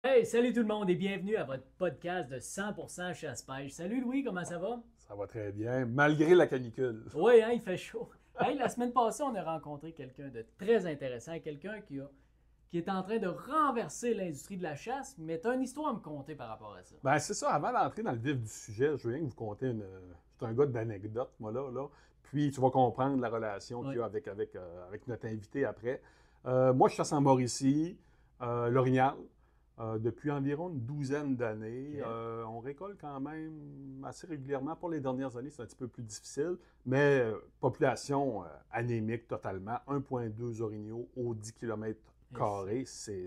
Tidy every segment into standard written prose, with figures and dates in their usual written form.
Hey, salut tout le monde et bienvenue à votre podcast de 100% chasse-pêche. Salut Louis, comment ça va? Ça va très bien, malgré la canicule. Oui, hein, il fait chaud. Hey, la semaine passée, on a rencontré quelqu'un de très intéressant, quelqu'un qui est en train de renverser l'industrie de la chasse, mais tu as une histoire à me conter par rapport à ça. Ben, c'est ça, avant d'entrer dans le vif du sujet, je veux bien que vous conter une. Je suis un gars d'anecdotes, moi, là. Puis, tu vas comprendre la relation qu'il Oui. y a avec notre invité après. Moi, je chasse en Mauricie, l'Orignal, depuis environ une douzaine d'années. Ok. On récolte quand même assez régulièrement. Pour les dernières années, c'est un petit peu plus difficile, mais population anémique totalement. 1,2 orignaux au 10 km Et carrés, c'est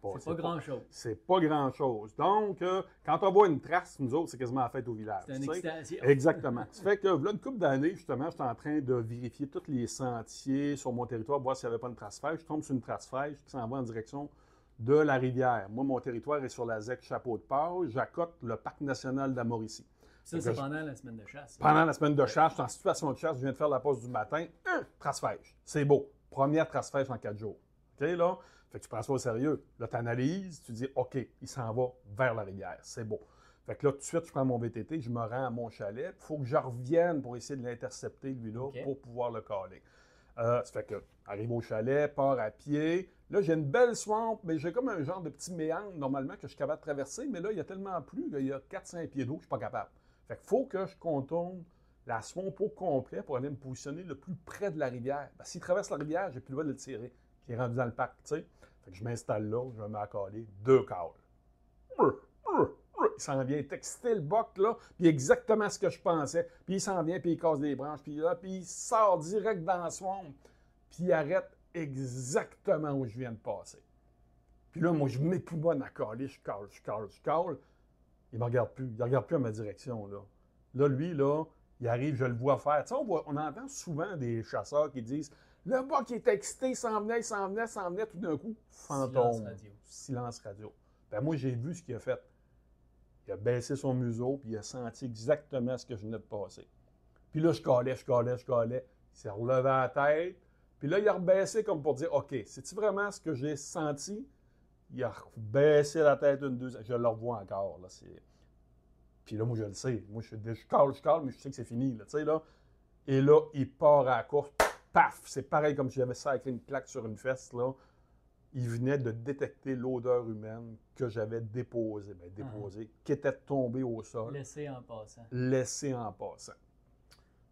pas grand-chose. c'est pas grand-chose. Donc, quand on voit une trace, nous autres, c'est quasiment la fête au village. C'est une Tu sais. excitation. Exactement. Ça fait que, là, une couple d'années, justement, j'étais en train de vérifier tous les sentiers sur mon territoire, voir s'il n'y avait pas une trace fraîche. Je tombe sur une trace fraîche qui s'en va en direction de la rivière. Moi, mon territoire est sur la ZEC Chapeau de Page. J'accote le Parc national de la Mauricie. Ça, c'est pendant la semaine de chasse. Pendant la semaine de chasse, je suis en situation de chasse, je viens de faire la pause du matin. Trace fraîche. C'est beau. Première trace fraîche en 4 jours. OK, là? Fait que tu prends ça au sérieux. Là, tu analyses, tu dis, OK, il s'en va vers la rivière. C'est beau. Fait que là, tout de suite, je prends mon VTT, je me rends à mon chalet. Il faut que je revienne pour essayer de l'intercepter, lui-là, OK. pour pouvoir le caler. Ça fait que, arrive au chalet, part à pied. Là, j'ai une belle swamp, mais j'ai comme un genre de petit méandre, normalement, que je suis capable de traverser. Mais là, il y a tellement plu qu'il y a 4-5 pieds d'eau que je suis pas capable. Fait qu'il faut que je contourne la swamp au complet pour aller me positionner le plus près de la rivière. Ben, s'il traverse la rivière, j'ai plus le droit de le tirer, qui est rendu dans le parc, tu sais. Fait que je m'installe là, je me mets à caler 2 cales. Il s'en vient texter le boc, là, puis exactement ce que je pensais. Puis il s'en vient, puis il casse des branches, puis là, puis il sort direct dans la swamp, puis il arrête exactement où je viens de passer. Puis là, moi, je m'époumonne à caler, je cale, je cale, je cale. Il me regarde plus, il regarde plus à ma direction, là. Là, lui, là, il arrive, je le vois faire. Tu sais, on entend souvent des chasseurs qui disent le boc est excité, il s'en venait, il s'en venait, il s'en venait, tout d'un coup, Silence fantôme. radio. Silence radio. Ben moi, j'ai vu ce qu'il a fait. Il a baissé son museau, puis il a senti exactement ce que je venais de passer. Puis là, je calais, je calais, je calais. Il s'est relevé la tête. Puis là, il a rebaissé comme pour dire OK, c'est-tu vraiment ce que j'ai senti? Il a baissé la tête une deuxième. Je le revois encore. Là, puis là, moi, je le sais. Moi, je cale, mais je sais que c'est fini. Là, tu sais, là. Et là, il part à la course. Paf! C'est pareil comme si j'avais sacré une claque sur une fesse. Là. Il venait de détecter l'odeur humaine que j'avais déposée, qui était tombée au sol, Laissez en passant. laissée en passant.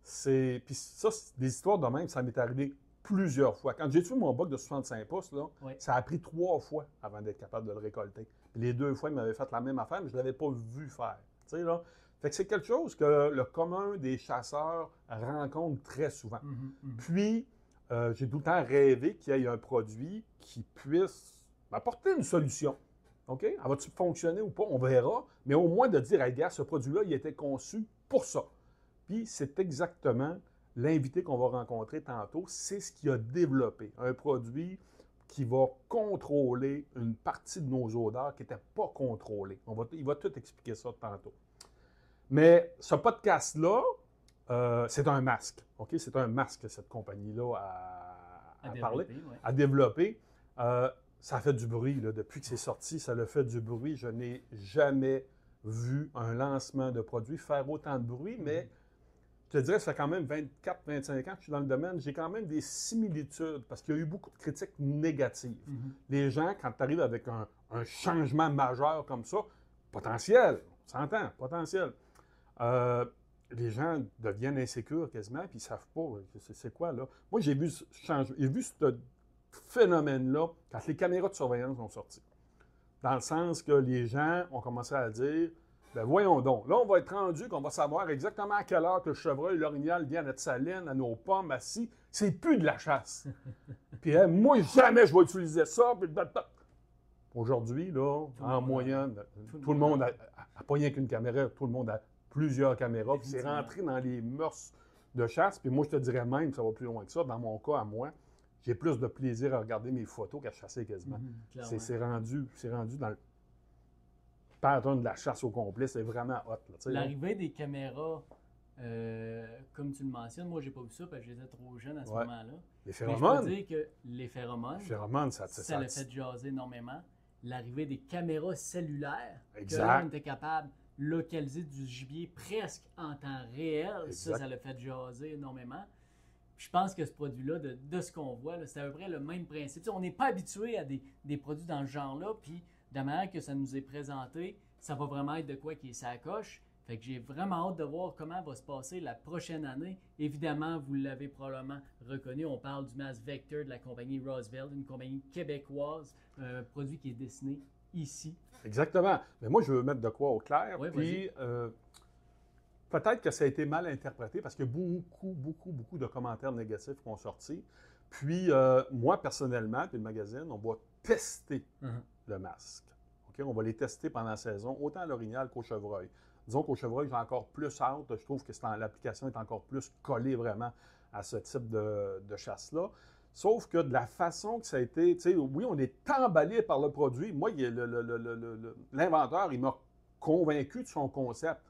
Puis ça, c'est des histoires de même, ça m'est arrivé plusieurs fois. Quand j'ai tué mon buck de 65 pouces, là, Oui. ça a pris 3 fois avant d'être capable de le récolter. Puis les 2 fois, il m'avait fait la même affaire, mais je ne l'avais pas vu faire. Tu sais, là. Fait que c'est quelque chose que le commun des chasseurs rencontre très souvent. Puis, j'ai tout le temps rêvé qu'il y ait un produit qui puisse m'apporter une solution. OK? Elle va-tu fonctionner ou pas? On verra. Mais au moins de dire, hey, gars, ce produit-là, il était conçu pour ça. Puis c'est exactement l'invité qu'on va rencontrer tantôt. C'est ce qu'il a développé. Un produit qui va contrôler une partie de nos odeurs qui n'était pas contrôlée. Il va tout expliquer ça tantôt. Mais ce podcast-là, c'est un masque. OK? C'est un masque, cette compagnie-là, à parler, Ouais. à développer. Ça a fait du bruit. Là. Depuis que c'est sorti, ça a fait du bruit. Je n'ai jamais vu un lancement de produit faire autant de bruit, mais je te dirais, ça fait quand même 24-25 ans que je suis dans le domaine. J'ai quand même des similitudes parce qu'il y a eu beaucoup de critiques négatives. Les gens, quand tu arrives avec un changement majeur comme ça, potentiel, on s'entend, potentiel, les gens deviennent insécures quasiment, puis ils ne savent pas c'est quoi, là. Moi, j'ai vu ce phénomène-là quand les caméras de surveillance sont sorties. Dans le sens que les gens ont commencé à dire, ben voyons donc, là, on va être rendu qu'on va savoir exactement à quelle heure que le chevreuil, l'orignal vient à notre saline, à nos pommes, assis. C'est plus de la chasse. Puis moi, jamais je vais utiliser ça. Aujourd'hui, là, en moyenne, tout le monde a pas rien qu'une caméra, tout le monde a plusieurs caméras. Puis c'est rentré dans les mœurs de chasse. Puis moi, je te dirais même, ça va plus loin que ça. Dans mon cas, à moi, j'ai plus de plaisir à regarder mes photos qu'à chasser quasiment. C'est rendu dans le pattern de la chasse au complet. C'est vraiment hot. L'arrivée des caméras, comme tu le mentionnes, moi, j'ai pas vu ça parce que j'étais trop jeune à ce moment-là. Les Mais je phéromones. peux dire que les phéromones, Les phéromones, ça l'a fait jaser énormément. l'arrivée des caméras cellulaires. Exact. Que là, on était capable de localiser du gibier presque en temps réel. Exact. Ça l'a fait jaser énormément. Puis je pense que ce produit-là, de ce qu'on voit, c'est à peu près le même principe. Tu sais, on n'est pas habitué à des produits dans ce genre-là, puis de la manière que ça nous est présenté, ça va vraiment être de quoi qui est sacoche. Fait que j'ai vraiment hâte de voir comment va se passer la prochaine année. Évidemment, vous l'avez probablement reconnu, on parle du Mass Vector de la compagnie Roosevelt, une compagnie québécoise, un produit qui est dessiné ici. Exactement. Mais moi, je veux mettre de quoi au clair. Oui, puis, peut-être que ça a été mal interprété parce qu'il y a beaucoup de commentaires négatifs qui ont sorti. Puis, moi, personnellement, puis le magazine, on va tester le masque. OK? On va les tester pendant la saison, autant à l'orignal qu'au chevreuil. Disons qu'au chevreuil, j'ai encore plus hâte. Je trouve que l'application est encore plus collée vraiment à ce type de chasse-là. Sauf que de la façon que ça a été, tu sais, oui, on est emballé par le produit. Moi, l'inventeur, il m'a convaincu de son concept.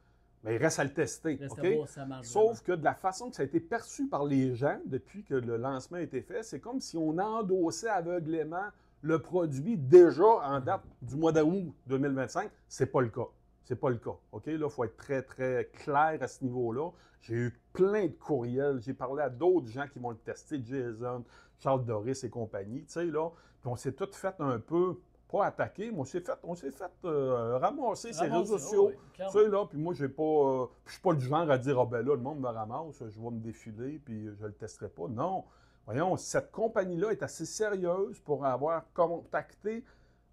Mais il reste à le tester. Okay? Sauf que de la façon que ça a été perçu par les gens depuis que le lancement a été fait, c'est comme si on endossait aveuglément le produit déjà en date du mois d'août 2025. C'est pas le cas. C'est pas le cas. OK? Là, il faut être très, très clair à ce niveau-là. J'ai eu plein de courriels. J'ai parlé à d'autres gens qui vont le tester, Jason, Charles Doris et compagnie. Tu sais, là. Puis on s'est tous fait un peu, pas attaquer, mais on s'est fait ramasser ces réseaux sociaux. Oui, tu sais, là. Puis moi, je suis pas du genre à dire, ah ben là, le monde me ramasse, je vais me défiler, puis je le testerai pas. Non. Voyons, cette compagnie-là est assez sérieuse pour avoir contacté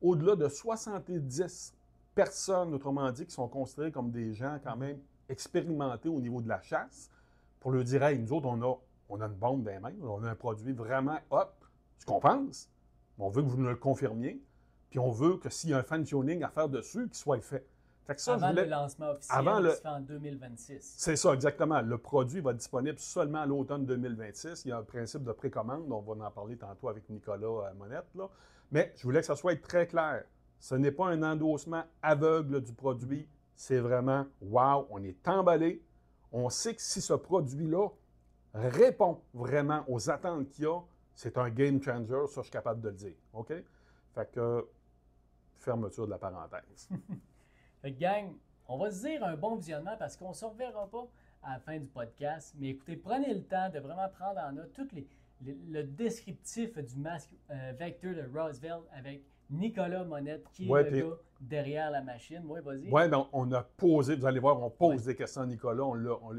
au-delà de 70 personnes, autrement dit, qui sont considérées comme des gens quand même expérimentés au niveau de la chasse, pour leur dire, hey, nous autres, on a une bombe dans les mains, on a un produit vraiment hot, ce qu'on pense, mais on veut que vous nous le confirmiez, puis on veut que s'il y a un fine-tuning à faire dessus, qu'il soit fait. Fait que ça, avant le lancement officiel qui se fait en 2026. C'est ça, exactement. Le produit va être disponible seulement à l'automne 2026. Il y a un principe de précommande, on va en parler tantôt avec Nicolas Monette, là. Mais je voulais que ça soit très clair. Ce n'est pas un endossement aveugle du produit. C'est vraiment, wow, on est emballé. On sait que si ce produit-là répond vraiment aux attentes qu'il y a, c'est un game changer, ça, je suis capable de le dire. OK? Fait que, fermeture de la parenthèse. Fait que, gang, on va se dire un bon visionnement parce qu'on ne se reverra pas à la fin du podcast. Mais écoutez, prenez le temps de vraiment prendre en note tout le descriptif du masque Vector de Roosevelt avec Nicolas Monette, qui est le gars derrière la machine. Oui, vas-y. Oui, mais on a posé, vous allez voir, on pose des questions à Nicolas.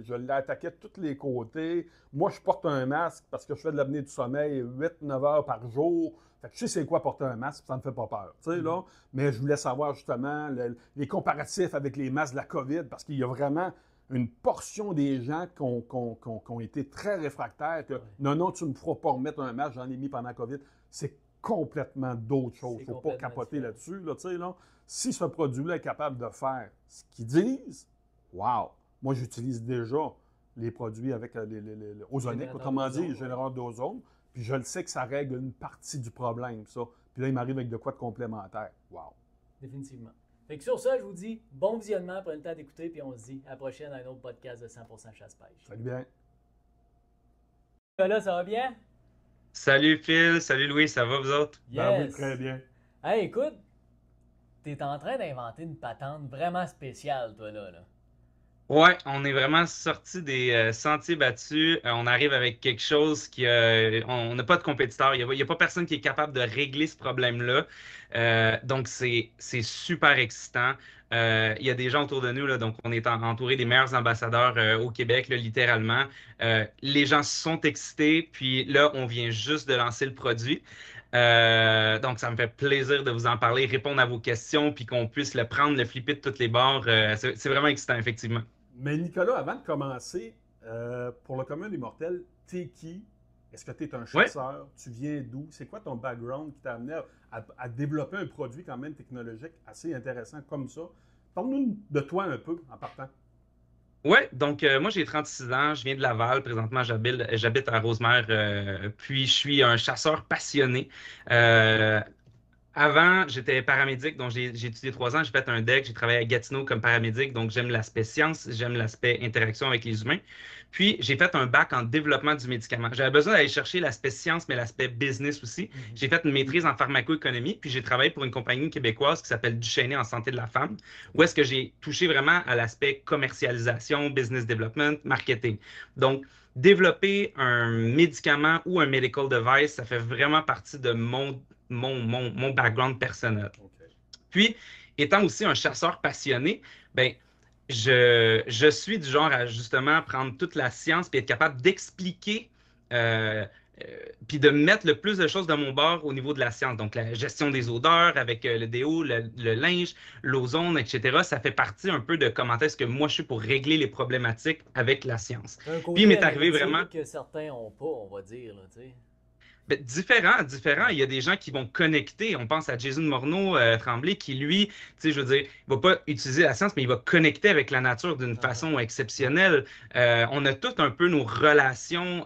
Je l'ai attaqué de tous les côtés. Moi, je porte un masque parce que je fais de l'apnée du sommeil 8-9 heures par jour. Fait que je sais c'est quoi porter un masque, ça ne me fait pas peur. Tu sais, là, mais je voulais savoir justement les comparatifs avec les masques de la COVID parce qu'il y a vraiment une portion des gens qui ont été très réfractaires que non, tu ne me feras pas remettre un masque, j'en ai mis pendant la COVID. C'est complètement d'autres choses. Il ne faut pas capoter là-dessus. Là, là. Si ce produit-là est capable de faire ce qu'ils disent, wow! Moi, j'utilise déjà les produits avec ozonique, autrement dit, les générateurs d'ozone, puis je le sais que ça règle une partie du problème, ça. Puis là, il m'arrive avec de quoi de complémentaire. Wow! Définitivement. Fait que sur ça, je vous dis bon visionnement, prenez le temps d'écouter, puis on se dit à la prochaine à un autre podcast de 100% Chasse-Pêche. Salut bien! Là, ça va bien? Salut Phil, salut Louis, ça va vous autres? Yes. Ben oui, très bien. Hey, écoute, t'es en train d'inventer une patente vraiment spéciale, toi, là. Ouais, on est vraiment sorti des sentiers battus. On arrive avec quelque chose on n'a pas de compétiteur. Il y a pas personne qui est capable de régler ce problème-là. Donc, c'est super excitant. Il y a des gens autour de nous, là, donc on est entouré des meilleurs ambassadeurs au Québec, là, littéralement. Les gens sont excités, puis là, on vient juste de lancer le produit. Donc, ça me fait plaisir de vous en parler, répondre à vos questions, puis qu'on puisse le prendre, le flipper de toutes les bords. C'est vraiment excitant, effectivement. Mais Nicolas, avant de commencer, pour le commun des mortels, t'es qui? Est-ce que tu es un chasseur? Ouais. Tu viens d'où? C'est quoi ton background qui t'a amené à développer un produit quand même technologique assez intéressant comme ça? Parle-nous de toi un peu en partant. Oui, donc moi j'ai 36 ans, je viens de Laval, présentement j'habite à Rosemère, puis je suis un chasseur passionné. avant, j'étais paramédic, donc j'ai étudié 3 ans, j'ai fait un DEC, j'ai travaillé à Gatineau comme paramédic, donc j'aime l'aspect science, j'aime l'aspect interaction avec les humains. Puis, j'ai fait un bac en développement du médicament. J'avais besoin d'aller chercher l'aspect science, mais l'aspect business aussi. J'ai fait une maîtrise en pharmacoéconomie, puis j'ai travaillé pour une compagnie québécoise qui s'appelle Duchesnay en santé de la femme, où est-ce que j'ai touché vraiment à l'aspect commercialisation, business development, marketing. Donc, développer un médicament ou un medical device, ça fait vraiment partie de mon background personnel. OK. Puis, étant aussi un chasseur passionné, ben, je suis du genre à justement prendre toute la science et être capable d'expliquer euh, puis de mettre le plus de choses de mon bord au niveau de la science. Donc, la gestion des odeurs avec le déo, le linge, l'ozone, etc. Ça fait partie un peu de comment est-ce que moi je suis pour régler les problématiques avec la science. Un Puis, il côté m'est arrivé analytique vraiment. que certains n'ont pas, on va dire, là, tu sais. Ben, différent. Il y a des gens qui vont connecter. On pense à Jason Morneau, Tremblay, qui lui, tu sais, je veux dire, il va pas utiliser la science, mais il va connecter avec la nature d'une façon exceptionnelle. On a tout un peu nos relations,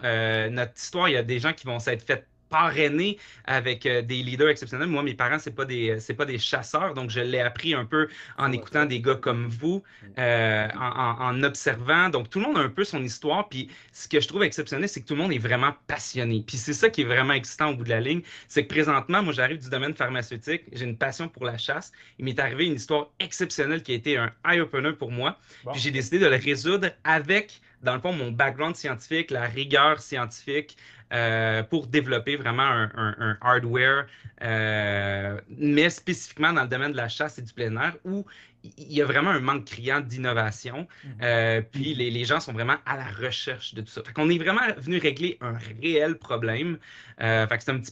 notre histoire. Il y a des gens qui vont s'être fait parrainer avec des leaders exceptionnels. Moi, mes parents, c'est pas des chasseurs, donc je l'ai appris un peu en écoutant des gars comme vous, en observant. Donc, tout le monde a un peu son histoire. Puis, ce que je trouve exceptionnel, c'est que tout le monde est vraiment passionné. Puis, c'est ça qui est vraiment excitant au bout de la ligne. C'est que présentement, moi, j'arrive du domaine pharmaceutique. J'ai une passion pour la chasse. Il m'est arrivé une histoire exceptionnelle qui a été un eye-opener pour moi. Bon. Puis, j'ai décidé de le résoudre avec, dans le fond, mon background scientifique, la rigueur scientifique, pour développer vraiment un hardware, mais spécifiquement dans le domaine de la chasse et du plein air, où il y a vraiment un manque criant d'innovation. Puis les gens sont vraiment à la recherche de tout ça. Fait qu'on est vraiment venu régler un réel problème. Fait que c'est un petit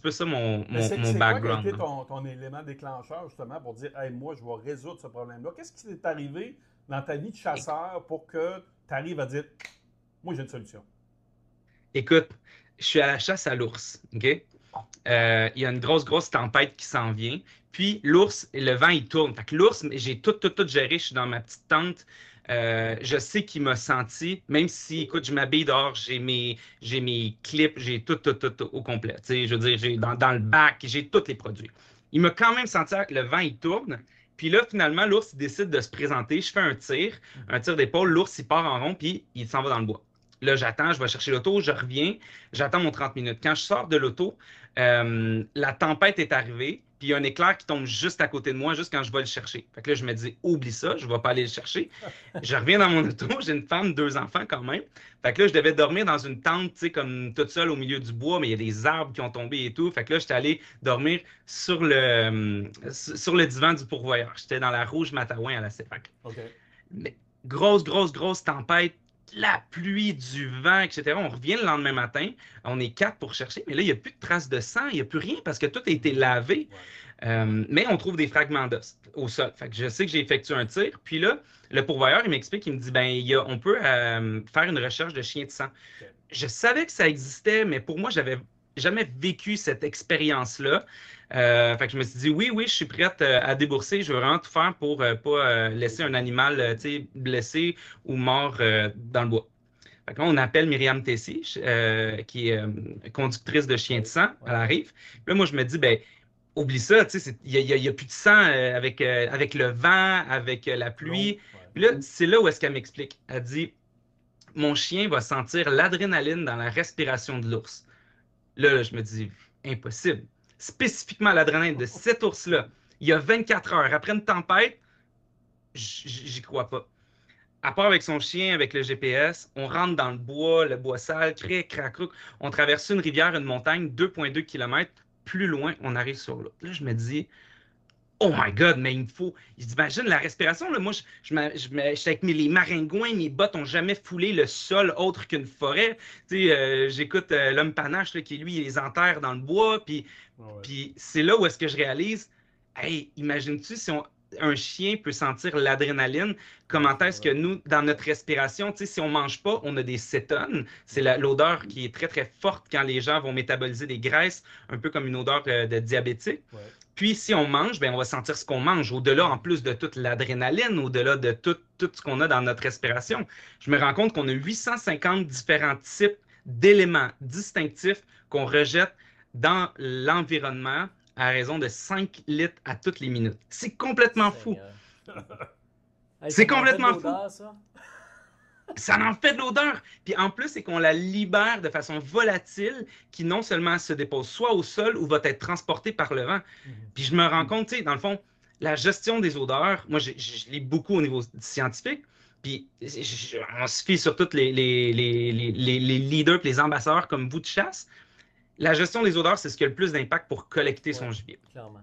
peu ça mon C'est quoi qui a background. été ton élément déclencheur, justement, pour dire, hey, moi, je vais résoudre ce problème-là? Qu'est-ce qui t'est arrivé dans ta vie de chasseur pour que tu arrives à dire, moi, j'ai une solution? Écoute, je suis à la chasse à l'ours, OK? Il y a une grosse tempête qui s'en vient. Puis l'ours, le vent, il tourne. Fait que l'ours, j'ai tout géré. Je suis dans ma petite tente. Je sais qu'il m'a senti, même si, écoute, je m'habille dehors, j'ai mes clips, j'ai tout au complet. Tu sais, je veux dire, j'ai dans le bac, j'ai tous les produits. Il m'a quand même senti que le vent, il tourne. Puis là, finalement, l'ours, il décide de se présenter. Je fais un tir d'épaule. L'ours, il part en rond, puis il s'en va dans le bois. Là, j'attends, je vais chercher l'auto, je reviens, j'attends mon 30 minutes. Quand je sors de l'auto, la tempête est arrivée, puis il y a un éclair qui tombe juste à côté de moi, juste quand je vais le chercher. Fait que là, je me dis, oublie ça, je ne vais pas aller le chercher. Je reviens dans mon auto, j'ai une femme, 2 enfants quand même. Fait que là, je devais dormir dans une tente, tu sais, comme toute seule au milieu du bois, mais il y a des arbres qui ont tombé et tout. Fait que là, j'étais allé dormir sur le divan du pourvoyeur. J'étais dans la Rouge Matawan à la CEPAC. OK. Mais grosse tempête, la pluie, du vent, etc. On revient le lendemain matin, on est 4 pour chercher, mais là, il n'y a plus de traces de sang, il n'y a plus rien parce que tout a été lavé. Mais on trouve des fragments d'os au sol. Fait que je sais que j'ai effectué un tir. Puis là, le pourvoyeur, il m'explique, il me dit, ben, on peut faire une recherche de chien de sang. OK. Je savais que ça existait, mais pour moi, j'avais jamais vécu cette expérience-là. Fait que je me suis dit, oui, je suis prête à débourser. Je veux vraiment tout faire pour pas laisser un animal tu sais, blessé ou mort dans le bois. Fait que là, on appelle Myriam Tessy, qui est conductrice de chien de sang. Elle arrive. Puis là, moi, je me dis, ben, oublie ça, tu sais, il y a plus de sang avec le vent, avec la pluie. Puis là, c'est là où est-ce qu'elle m'explique. Elle dit, mon chien va sentir l'adrénaline dans la respiration de l'ours. Là, je me dis, impossible. Spécifiquement l'adrénaline de cet ours-là, il y a 24 heures, après une tempête, j'y crois pas. À part avec son chien, avec le GPS, on rentre dans le bois sale, crac-crac. On traverse une rivière, une montagne, 2,2 km. Plus loin, on arrive sur l'autre. Là, je me dis, oh my God, mais il me faut. Imagine la respiration. Là. Moi, j'étais avec les maringouins, mes bottes n'ont jamais foulé le sol autre qu'une forêt. J'écoute l'homme panache là, qui, lui, il les enterre dans le bois. Puis c'est là où est-ce que je réalise, hey, imagines-tu si un chien peut sentir l'adrénaline, comment est-ce que nous, dans notre respiration, si on ne mange pas, on a des cétones. C'est l'odeur qui est très forte quand les gens vont métaboliser des graisses, un peu comme une odeur de diabétique. Ouais. Puis, si on mange, ben, on va sentir ce qu'on mange, au-delà, en plus de toute l'adrénaline, au-delà de tout ce qu'on a dans notre respiration. Je me rends compte qu'on a 850 différents types d'éléments distinctifs qu'on rejette dans l'environnement à raison de 5 litres à toutes les minutes. C'est complètement fou. Hey, C'est ça m'en fait de complètement fou. l'odeur, ça. Ça en fait de l'odeur. Puis en plus, c'est qu'on la libère de façon volatile, qui non seulement se dépose soit au sol ou va être transportée par le vent. Puis je me rends compte, tu sais, dans le fond, la gestion des odeurs, moi, je lis beaucoup au niveau scientifique. Puis on se fie sur tous les leaders et les ambassadeurs comme vous de chasse. La gestion des odeurs, c'est ce qui a le plus d'impact pour collecter son gibier. Clairement.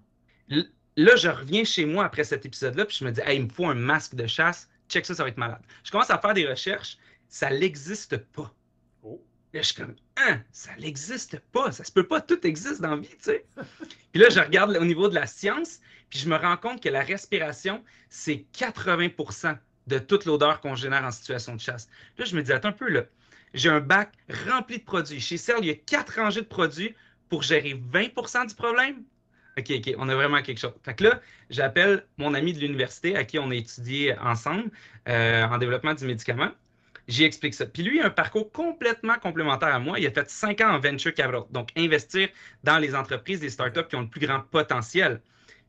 Là, je reviens chez moi après cet épisode-là, puis je me dis, hey, il me faut un masque de chasse. Check ça, ça va être malade. Je commence à faire des recherches. Ça n'existe pas. Oh. Là, je suis comme, ça n'existe pas. Ça se peut pas. Tout existe dans la vie, tu sais. Puis là, je regarde au niveau de la science, puis je me rends compte que la respiration, c'est 80% de toute l'odeur qu'on génère en situation de chasse. Là, je me dis, attends un peu, là. J'ai un bac rempli de produits. Chez Cell, il y a 4 rangées de produits pour gérer 20% du problème. OK, on a vraiment quelque chose. Fait que là, j'appelle mon ami de l'université à qui on a étudié ensemble en développement du médicament. J'y explique ça. Puis lui, il a un parcours complètement complémentaire à moi. Il a fait 5 ans en venture capital, donc investir dans les entreprises, les startups qui ont le plus grand potentiel.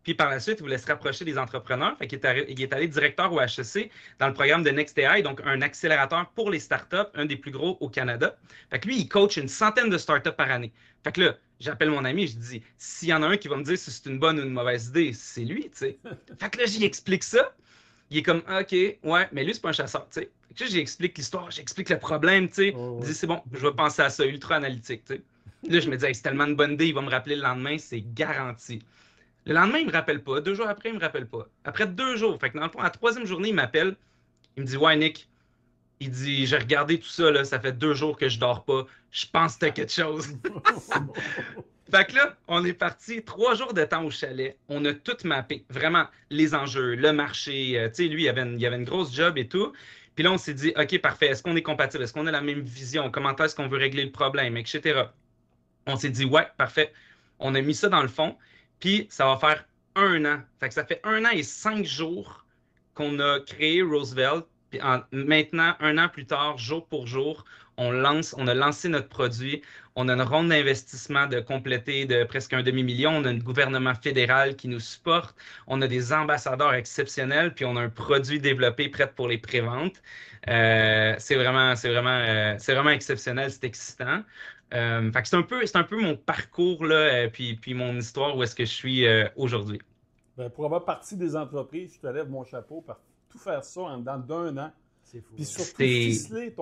Puis par la suite, il voulait se rapprocher des entrepreneurs. Fait qu'il est allé directeur au HEC dans le programme de NextAI, donc un accélérateur pour les startups, un des plus gros au Canada. Fait que lui, il coach une centaine de startups par année. Fait que là, j'appelle mon ami, je dis, s'il y en a un qui va me dire si c'est une bonne ou une mauvaise idée, c'est lui, tu sais. Fait que là, j'y explique ça. Il est comme, OK, ouais, mais lui, c'est pas un chasseur, tu sais. Fait que là, j'explique l'histoire, j'explique le problème, tu sais. Il dit, c'est bon, je vais penser à ça, ultra analytique, tu sais. Là, je me dis, hey, c'est tellement une bonne idée, il va me rappeler le lendemain, c'est garanti. Le lendemain, il ne me rappelle pas. 2 jours après, il ne me rappelle pas. Après 2 jours, fait que dans le fond, à la 3e journée, il m'appelle. Il me dit, ouais, Nick, il dit, j'ai regardé tout ça, là, ça fait 2 jours que je dors pas. Je pense que t'as quelque chose. Fait que là, on est parti 3 jours de temps au chalet. On a tout mappé, vraiment, les enjeux, le marché. Tu sais, lui, il avait une grosse job et tout. Puis là, on s'est dit, OK, parfait, est-ce qu'on est compatible? Est-ce qu'on a la même vision? Comment est-ce qu'on veut régler le problème, etc. On s'est dit, ouais, parfait. On a mis ça dans le fond. Puis ça va faire 1 an. Fait que ça fait 1 an et 5 jours qu'on a créé Roosevelt. Puis maintenant, 1 an plus tard, jour pour jour, on a lancé notre produit. On a une ronde d'investissement de compléter de presque 1 demi-million. On a un gouvernement fédéral qui nous supporte. On a des ambassadeurs exceptionnels. Puis on a un produit développé prêt pour les préventes. C'est vraiment exceptionnel. C'est excitant. Fait que c'est un peu mon parcours là, puis mon histoire où est-ce que je suis aujourd'hui. Ben, pour avoir parti des entreprises, je te lève mon chapeau par tout faire ça en dedans d'1 an. C'est fou. Puis surtout ficeler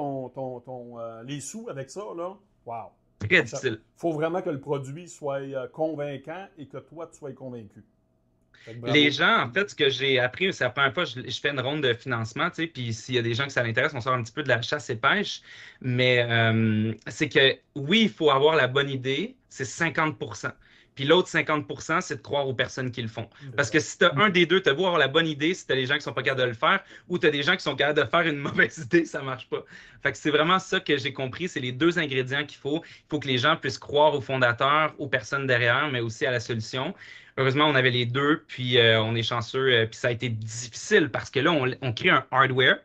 les sous avec ça, là. Wow. Très difficile. Il faut vraiment que le produit soit convaincant et que toi, tu sois convaincu. Les gens, en fait, ce que j'ai appris, c'est la première fois que je fais une ronde de financement, tu sais, puis s'il y a des gens que ça l'intéresse, on sort un petit peu de la chasse et pêche, mais c'est que oui, il faut avoir la bonne idée, c'est 50%. Puis l'autre 50%, c'est de croire aux personnes qui le font. Parce que si tu as un des deux, tu as beau avoir la bonne idée, si tu as des gens qui ne sont pas capables de le faire, ou tu as des gens qui sont capables de faire une mauvaise idée, ça ne marche pas. Fait que c'est vraiment ça que j'ai compris, c'est les 2 ingrédients qu'il faut. Il faut que les gens puissent croire aux fondateurs, aux personnes derrière, mais aussi à la solution. Heureusement, on avait les 2, puis on est chanceux, puis ça a été difficile parce que là, on crée un hardware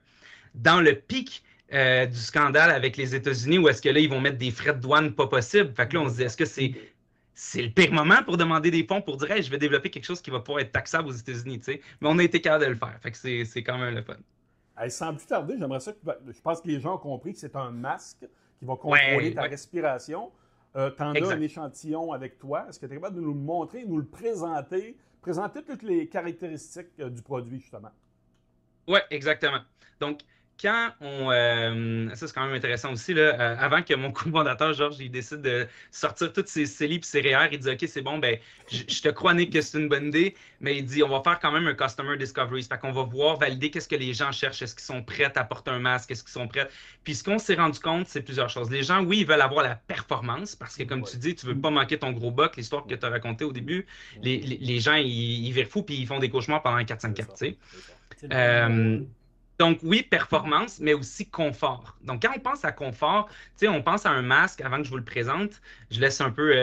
dans le pic du scandale avec les États-Unis où est-ce que là, ils vont mettre des frais de douane pas possibles. Fait que là, on se dit, est-ce que c'est le pire moment pour demander des fonds pour dire, hey, je vais développer quelque chose qui va pouvoir être taxable aux États-Unis, tu sais. Mais on a été capable de le faire. Fait que c'est quand même le fun. Hey, sans plus tarder, j'aimerais ça je pense que les gens ont compris que c'est un masque qui va contrôler ta respiration. T'en as un échantillon avec toi. Est-ce que tu es capable de nous le montrer, nous le présenter toutes les caractéristiques du produit, justement? Oui, exactement. Donc, quand ça, c'est quand même intéressant aussi, là, avant que mon cofondateur, Georges, il décide de sortir toutes ses CELI et ses REER, il dit, OK, c'est bon, ben, je te crois, Nick, que c'est une bonne idée, mais il dit, on va faire quand même un Customer Discovery. Fait qu'on va voir, valider qu'est-ce que les gens cherchent. Est-ce qu'ils sont prêts à porter un masque? Est-ce qu'ils sont prêts? Puis ce qu'on s'est rendu compte, c'est plusieurs choses. Les gens, oui, ils veulent avoir la performance parce que, comme tu dis, tu veux pas manquer ton gros buck, l'histoire que tu as racontée au début. Les gens, ils virent fous puis ils font des cauchemars pendant 4-5 ans, tu sais. Donc, oui, performance, mais aussi confort. Donc, quand on pense à confort, tu sais, on pense à un masque avant que je vous le présente. Je laisse un peu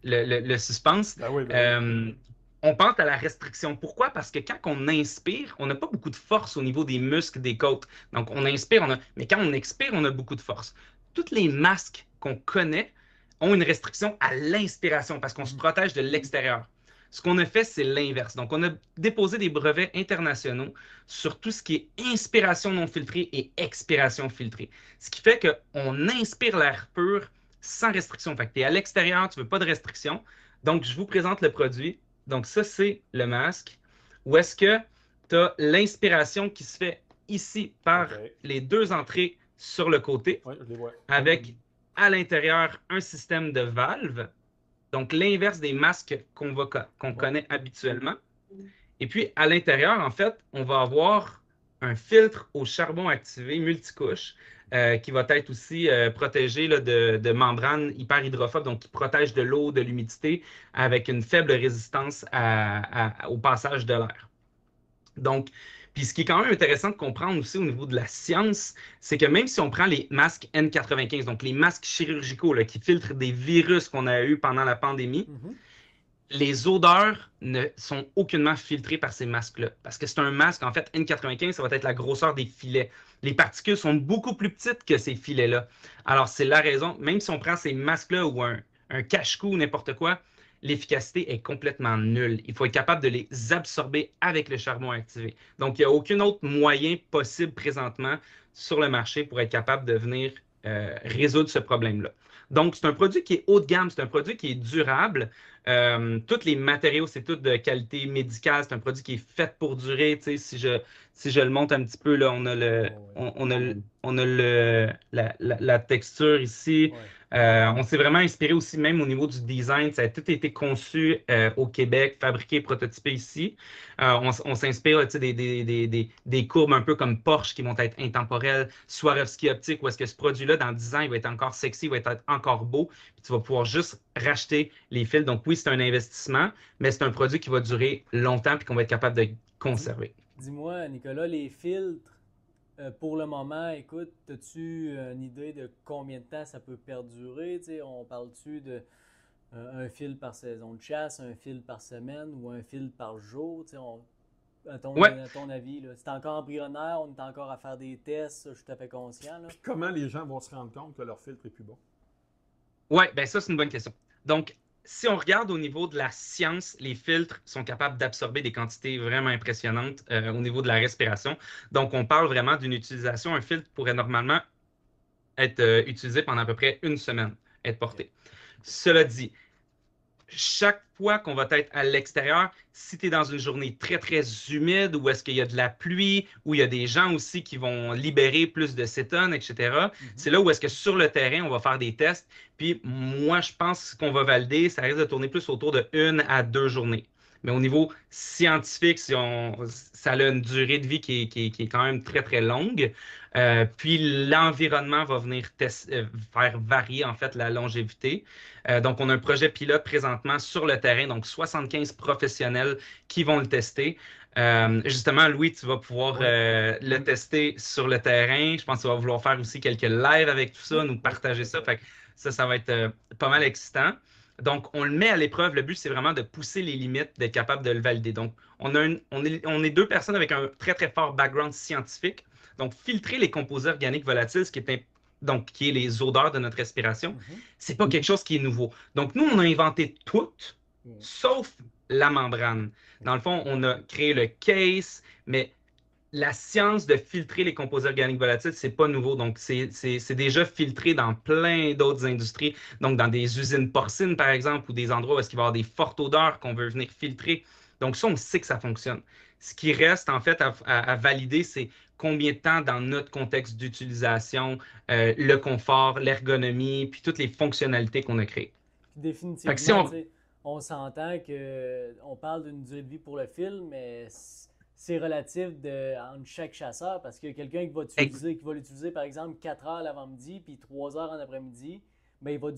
le suspense. Ben oui. On pense à la restriction. Pourquoi? Parce que quand on inspire, on n'a pas beaucoup de force au niveau des muscles des côtes. Donc, on inspire, mais quand on expire, on a beaucoup de force. Tous les masques qu'on connaît ont une restriction à l'inspiration parce qu'on se protège de l'extérieur. Ce qu'on a fait, c'est l'inverse. Donc, on a déposé des brevets internationaux sur tout ce qui est inspiration non filtrée et expiration filtrée. Ce qui fait qu'on inspire l'air pur sans restriction. Fait que tu es à l'extérieur, tu ne veux pas de restriction. Donc, je vous présente le produit. Donc, ça, c'est le masque. Où est-ce que tu as l'inspiration qui se fait ici par les deux entrées sur le côté, Oui, je les vois. avec à l'intérieur un système de valve. Donc, l'inverse des masques qu'on connaît habituellement. Et puis, à l'intérieur, en fait, on va avoir un filtre au charbon activé multicouche qui va être aussi protégé là, de membranes hyper hydrophobes, donc qui protège de l'eau, de l'humidité, avec une faible résistance au passage de l'air. Donc, puis ce qui est quand même intéressant de comprendre aussi au niveau de la science, c'est que même si on prend les masques N95, donc les masques chirurgicaux là, qui filtrent des virus qu'on a eus pendant la pandémie, les odeurs ne sont aucunement filtrées par ces masques-là. Parce que c'est un masque, en fait, N95, ça va être la grosseur des filets. Les particules sont beaucoup plus petites que ces filets-là. Alors, c'est la raison, même si on prend ces masques-là ou un cache-cou ou n'importe quoi, l'efficacité est complètement nulle. Il faut être capable de les absorber avec le charbon activé. Donc, il n'y a aucun autre moyen possible présentement sur le marché pour être capable de venir résoudre ce problème-là. Donc, c'est un produit qui est haut de gamme, c'est un produit qui est durable. Tous les matériaux, c'est tout de qualité médicale. C'est un produit qui est fait pour durer. Tu sais, si je le monte un petit peu, là, on a la texture ici. On s'est vraiment inspiré aussi, même au niveau du design. Ça a tout été conçu au Québec, fabriqué, prototypé ici. On s'inspire tu sais, des courbes un peu comme Porsche qui vont être intemporelles, Swarovski optique, où est-ce que ce produit-là, dans 10 ans, il va être encore sexy, il va être encore beau. Puis tu vas pouvoir juste racheter les fils. Donc oui, c'est un investissement, mais c'est un produit qui va durer longtemps et qu'on va être capable de conserver. Dis-moi, Nicolas, les filtres, pour le moment, écoute, as-tu une idée de combien de temps ça peut perdurer? T'sais, on parle-tu de un fil par saison de chasse, un fil par semaine ou un fil par jour? À ton avis, c'est encore embryonnaire, on est encore à faire des tests, ça, je suis tout à fait conscient. Là. Puis comment les gens vont se rendre compte que leur filtre est plus bon? Oui, bien ça, c'est une bonne question. Donc, si on regarde au niveau de la science, les filtres sont capables d'absorber des quantités vraiment impressionnantes au niveau de la respiration. Donc, on parle vraiment d'une utilisation. Un filtre pourrait normalement être utilisé pendant à peu près une semaine, être porté. Cela dit, chaque fois qu'on va être à l'extérieur, si tu es dans une journée très, très humide, où est-ce qu'il y a de la pluie, où il y a des gens aussi qui vont libérer plus de cétone, etc., c'est là où est-ce que sur le terrain, on va faire des tests. Puis moi, je pense qu'on va valider, ça risque de tourner plus autour de 1 à 2 journées. Mais au niveau scientifique, ça a une durée de vie qui est quand même très, très longue. Puis l'environnement va venir faire varier en fait la longévité. Donc, on a un projet pilote présentement sur le terrain, donc 75 professionnels qui vont le tester. Justement, Louis, tu vas pouvoir le tester sur le terrain. Je pense que tu vas vouloir faire aussi quelques lives avec tout ça, nous partager ça. Fait que ça va être pas mal excitant. Donc, on le met à l'épreuve. Le but, c'est vraiment de pousser les limites, d'être capable de le valider. Donc, on est deux personnes avec un très, très fort background scientifique. Donc, filtrer les composés organiques volatiles, qui est les odeurs de notre respiration, c'est pas quelque chose qui est nouveau. Donc, nous, on a inventé tout, sauf la membrane. Dans le fond, on a créé le case, mais la science de filtrer les composés organiques volatiles, c'est pas nouveau. Donc, c'est déjà filtré dans plein d'autres industries. Donc, dans des usines porcines, par exemple, ou des endroits où il va y avoir des fortes odeurs qu'on veut venir filtrer. Donc, ça, on sait que ça fonctionne. Ce qui reste, en fait, à valider, c'est combien de temps dans notre contexte d'utilisation, le confort, l'ergonomie, puis toutes les fonctionnalités qu'on a créées. Définitivement, on s'entend qu'on parle d'une durée de vie pour le fil, mais c'est relatif entre chaque chasseur parce que quelqu'un qui va l'utiliser, par exemple, 4 heures l'avant-midi puis 3 heures en après-midi, ben, il va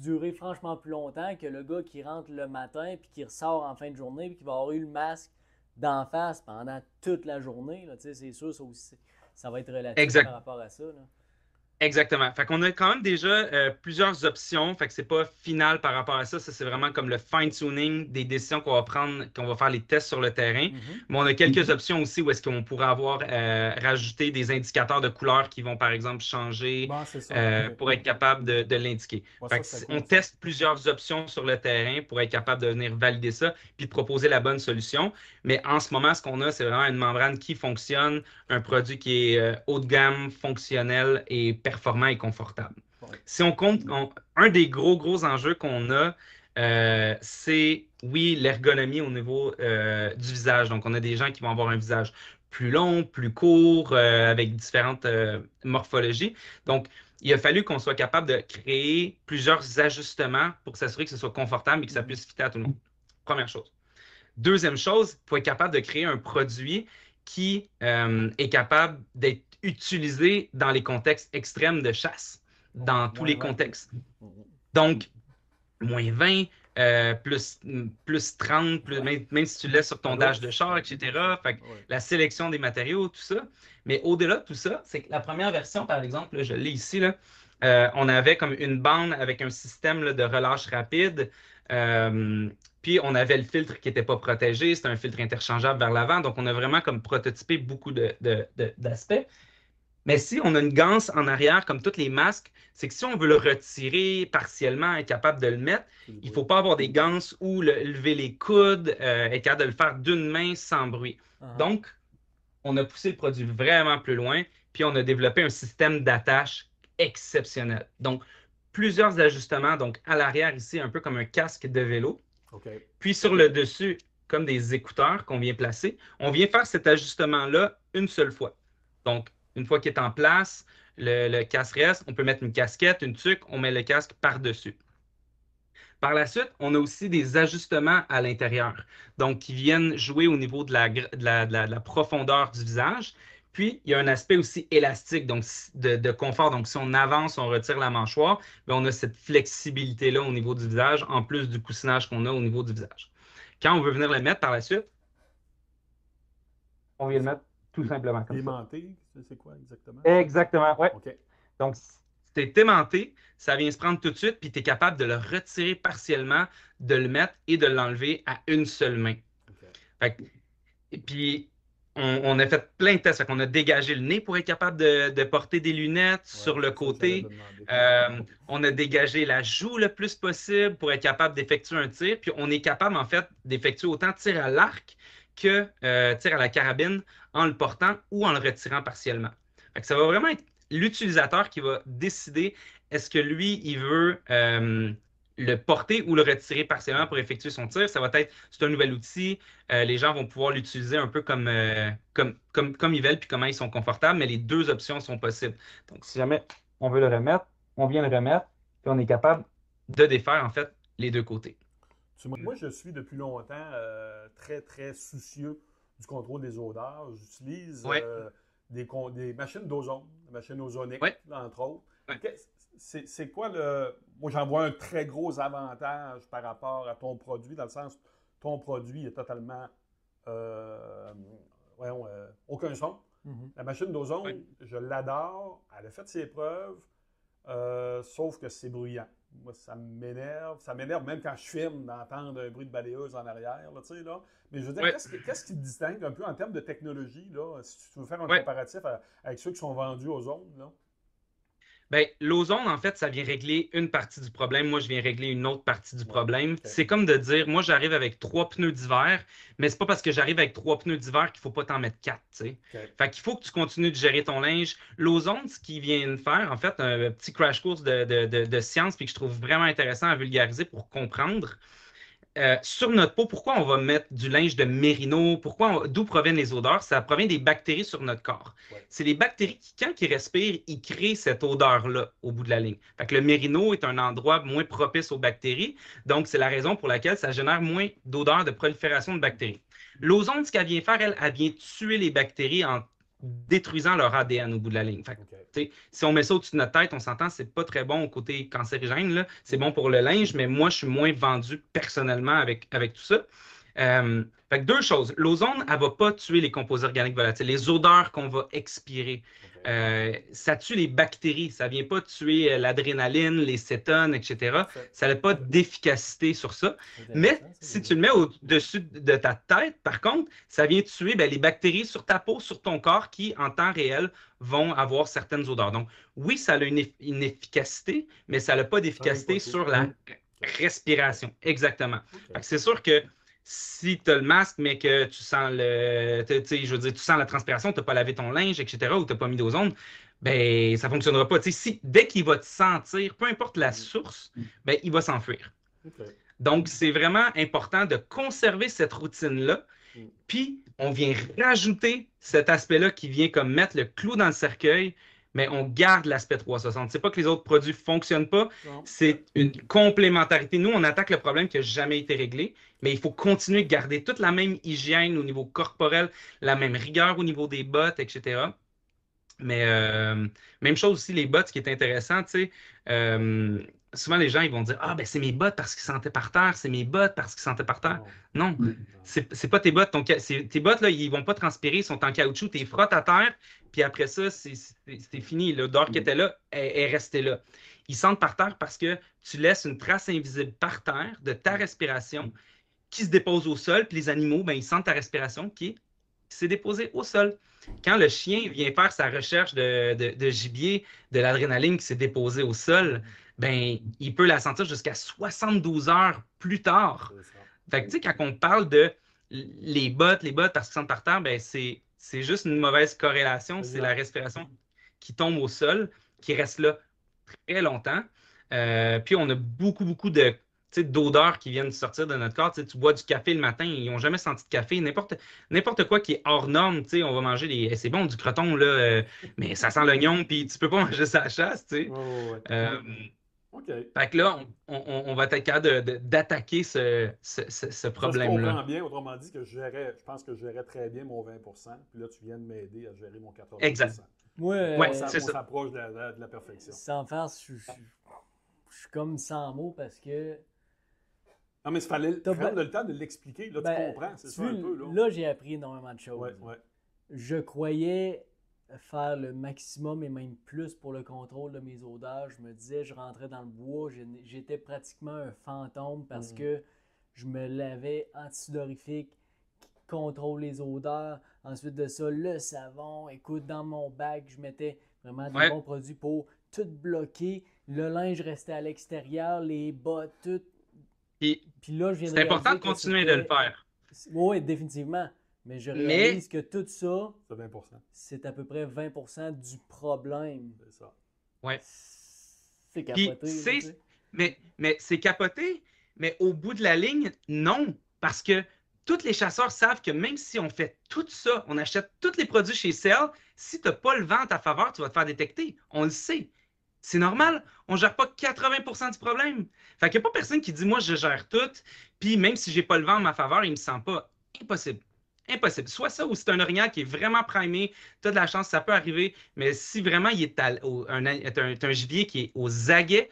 durer franchement plus longtemps que le gars qui rentre le matin puis qui ressort en fin de journée puis qui va avoir eu le masque d'en face pendant toute la journée. C'est sûr, ça va être relatif par rapport à ça. Là. Exactement. Fait qu'on a quand même déjà plusieurs options. Fait que c'est pas final par rapport à ça. Ça, c'est vraiment comme le fine-tuning des décisions qu'on va prendre, qu'on va faire les tests sur le terrain. Mhm. Mais on a quelques options aussi où est-ce qu'on pourrait avoir rajouté des indicateurs de couleur qui vont, par exemple, changer Bon, c'est ça. OK. pour être capable de l'indiquer. Ouais, Fait ça, que c'est on cool, ça. teste plusieurs options sur le terrain pour être capable de venir valider ça puis de proposer la bonne solution. Mais en ce moment, ce qu'on a, c'est vraiment une membrane qui fonctionne, un produit qui est haut de gamme, fonctionnel et performant et confortable. Ouais. Si on compte, un des gros enjeux qu'on a, c'est, oui, l'ergonomie au niveau du visage. Donc, on a des gens qui vont avoir un visage plus long, plus court, avec différentes morphologies. Donc, il a fallu qu'on soit capable de créer plusieurs ajustements pour s'assurer que ce soit confortable et que ça Mhm. puisse fitter à tout le monde. Première chose. Deuxième chose, il faut être capable de créer un produit qui est capable d'être utilisé dans les contextes extrêmes de chasse, Ouais, dans tous moins les 20. contextes. Mhm. Donc, moins 20, plus 30, Ouais. même si tu le laisses sur ton dash de Adolphe. char, Ouais. etc. Fait que Ouais. la sélection des matériaux, tout ça. Mais au-delà de tout ça, c'est que la première version, par exemple, là, je l'ai ici, là, on avait comme une bande avec un système là, de relâche rapide. Euh, Puis on avait le filtre qui n'était pas protégé, c'était un filtre interchangeable vers l'avant. Donc on a vraiment comme prototypé beaucoup d'aspects. Mais si on a une ganse en arrière, comme tous les masques, c'est que si on veut le retirer partiellement, être capable de le mettre, C'est du il ne bruit. faut pas avoir des ganses ou lever les coudes, être capable de le faire d'une main sans bruit. Uh-huh. Donc, on a poussé le produit vraiment plus loin, puis on a développé un système d'attache exceptionnel. Donc, plusieurs ajustements, donc à l'arrière ici, un peu comme un casque de vélo, OK. puis sur le dessus, comme des écouteurs qu'on vient placer. On vient faire cet ajustement-là une seule fois. Donc, une fois qu'il est en place, le casque reste, on peut mettre une casquette, une tuque, on met le casque par-dessus. Par la suite, on a aussi des ajustements à l'intérieur, donc qui viennent jouer au niveau de la profondeur du visage. Puis, il y a un aspect aussi élastique, donc de confort. Donc, si on avance, on retire la mâchoire, bien, on a cette flexibilité-là au niveau du visage, en plus du coussinage qu'on a au niveau du visage. Quand on veut venir le mettre par la suite, on vient le mettre tout simplement comme ça. Aimanté, c'est quoi exactement? Exactement, ouais. OK. Donc, c'est aimanté, ça vient se prendre tout de suite, puis tu es capable de le retirer partiellement, de le mettre et de l'enlever à une seule main. OK. Fait que- et puis, on a fait plein de tests. On a dégagé le nez pour être capable de porter des lunettes Ouais, sur le c'est ça que j'allais te côté. demander. On a dégagé la joue le plus possible pour être capable d'effectuer un tir. Puis, on est capable, en fait, d'effectuer autant tir à l'arc que tir à la carabine en le portant ou en le retirant partiellement. Fait que ça va vraiment être l'utilisateur qui va décider est-ce que lui, il veut le porter ou le retirer partiellement pour effectuer son tir. Ça va être, c'est un nouvel outil. Les gens vont pouvoir l'utiliser un peu comme ils veulent puis comment ils sont confortables, mais les deux options sont possibles. Donc, si jamais on veut le remettre, on vient le remettre, puis on est capable de défaire, en fait, les deux côtés. Moi, je suis depuis longtemps très, très soucieux du contrôle des odeurs. J'utilise Ouais, des machines d'ozone, des machines ozoniques, ouais, entre autres. ouais. C'est quoi le. Moi, j'en vois un très gros avantage par rapport à ton produit, dans le sens ton produit est totalement. Voyons, aucun son. Mhm. La machine Ouais. d'ozone, je l'adore. Elle a fait ses preuves, sauf que c'est bruyant. Moi, ça m'énerve. Ça m'énerve même quand je filme d'entendre un bruit de balayeuse en arrière, là, tu sais, là. Mais je veux dire, Ouais. qu'est-ce qui te distingue un peu en termes de technologie, là, si tu veux faire un Ouais. comparatif avec ceux qui sont vendus aux zones, là? Ben, l'ozone, en fait, ça vient régler une partie du problème. Moi, je viens régler une autre partie du Ouais, problème. OK. C'est comme de dire, moi, j'arrive avec 3 pneus d'hiver, mais c'est pas parce que j'arrive avec 3 pneus d'hiver qu'il faut pas t'en mettre 4, tu sais. OK. Fait qu'il faut que tu continues de gérer ton linge. L'ozone, ce qu'ils viennent faire, en fait, un petit crash course de science, puis que je trouve vraiment intéressant à vulgariser pour comprendre. Sur notre peau, pourquoi on va mettre du linge de mérino? D'où proviennent les odeurs? Ça provient des bactéries sur notre corps. Ouais. C'est les bactéries qui, quand ils respirent, ils créent cette odeur-là au bout de la ligne. Fait que le mérino est un endroit moins propice aux bactéries. Donc, c'est la raison pour laquelle ça génère moins d'odeur de prolifération de bactéries. L'ozone, ce qu'elle vient faire, elle vient tuer les bactéries en détruisant leur ADN au bout de la ligne. Fait que, OK. si on met ça au-dessus de notre tête, on s'entend, c'est pas très bon au côté cancérigène, là. C'est bon pour le linge, mais moi, je suis moins vendu personnellement avec tout ça. Fait que deux choses. L'ozone, elle va pas tuer les composés organiques volatiles, les odeurs qu'on va expirer. OK. ça tue les bactéries. Ça ne vient pas tuer l'adrénaline, les cétones, etc. Parfait. Ça n'a pas d'efficacité sur ça. Mais si tu le mets au-dessus de ta tête, par contre, ça vient tuer les bactéries sur ta peau, sur ton corps, qui, en temps réel, vont avoir certaines odeurs. Donc, oui, ça a une efficacité, mais ça n'a pas d'efficacité sur la respiration. Exactement. Fait que c'est sûr que si tu as le masque, mais que tu sens je veux dire, tu sens la transpiration, tu n'as pas lavé ton linge, etc., ou tu n'as pas mis d'ozone, ben, ça ne fonctionnera pas. Dès qu'il va te sentir, peu importe la source, ben, il va s'enfuir. OK. Donc, c'est vraiment important de conserver cette routine-là. Puis, on vient rajouter cet aspect-là qui vient comme mettre le clou dans le cercueil, mais on garde l'aspect 360. C'est pas que les autres produits ne fonctionnent pas, c'est une complémentarité. Nous, on attaque le problème qui n'a jamais été réglé, mais il faut continuer de garder toute la même hygiène au niveau corporel, la même rigueur au niveau des bottes, etc. Mais même chose aussi, les bottes, ce qui est intéressant, tu sais, souvent les gens ils vont dire ah, ben c'est mes bottes parce qu'ils sentaient par terre, c'est mes bottes parce qu'ils sentaient par terre. Non, c'est pas tes bottes. Tes bottes, là, ils vont pas transpirer, ils sont en caoutchouc, tu les frottes à terre, puis après ça, c'est fini. L'odeur qui était là est restée là. Ils sentent par terre parce que tu laisses une trace invisible par terre de ta respiration qui se dépose au sol, puis les animaux, ben, ils sentent ta respiration qui s'est déposée au sol. Quand le chien vient faire sa recherche de gibier, de l'adrénaline qui s'est déposée au sol, ben, il peut la sentir jusqu'à 72 heures plus tard. Fait que, tu sais, quand on parle de les bottes parce qu'ils sentent par terre, ben, c'est juste une mauvaise corrélation. C'est la respiration qui tombe au sol, qui reste là très longtemps. Puis, on a beaucoup d'odeurs qui viennent sortir de notre corps. Tu bois du café le matin, ils n'ont jamais senti de café. N'importe quoi qui est hors norme, on va manger c'est bon, du croton, là, mais ça sent l'oignon, puis tu peux pas manger ça à la chasse. Fait que là, on va être capable d'attaquer ce problème-là. Je comprends bien, autrement dit, que je pense que je gérais très bien mon 20 puis là, tu viens de m'aider à gérer mon 80 Exact. Ouais, c'est ça. On s'approche de la perfection. Sans faire, je suis comme sans mots parce que. Non, mais il fallait prendre le temps de l'expliquer. Là, tu comprends, c'est ça un peu. Là, j'ai appris énormément de choses. Ouais. Je croyais faire le maximum et même plus pour le contrôle de mes odeurs. Je me disais, je rentrais dans le bois, j'étais pratiquement un fantôme parce que je me lavais antisudorifique qui contrôle les odeurs. Ensuite de ça, le savon. Écoute, dans mon bac, je mettais vraiment des bons produits pour tout bloquer. Le linge restait à l'extérieur, les bottes, tout. Puis là, je viens c'est important de continuer de le faire. Oui, définitivement. Mais je réalise que tout ça, c'est 20%. C'est à peu près 20% du problème. C'est ça. Ouais. C'est capoté. Mais c'est capoté, mais au bout de la ligne, non. Parce que tous les chasseurs savent que même si on fait tout ça, on achète tous les produits chez Cell, si tu n'as pas le vent à ta faveur, tu vas te faire détecter. On le sait. C'est normal. On ne gère pas 80% du problème. Fait qu'il n'y a pas personne qui dit, moi, je gère tout, puis même si je n'ai pas le vent en ma faveur, il ne me sent pas. Impossible. Impossible. Soit ça ou c'est un orignal qui est vraiment primé, tu as de la chance, ça peut arriver, mais si vraiment il est un gibier qui est aux aguets,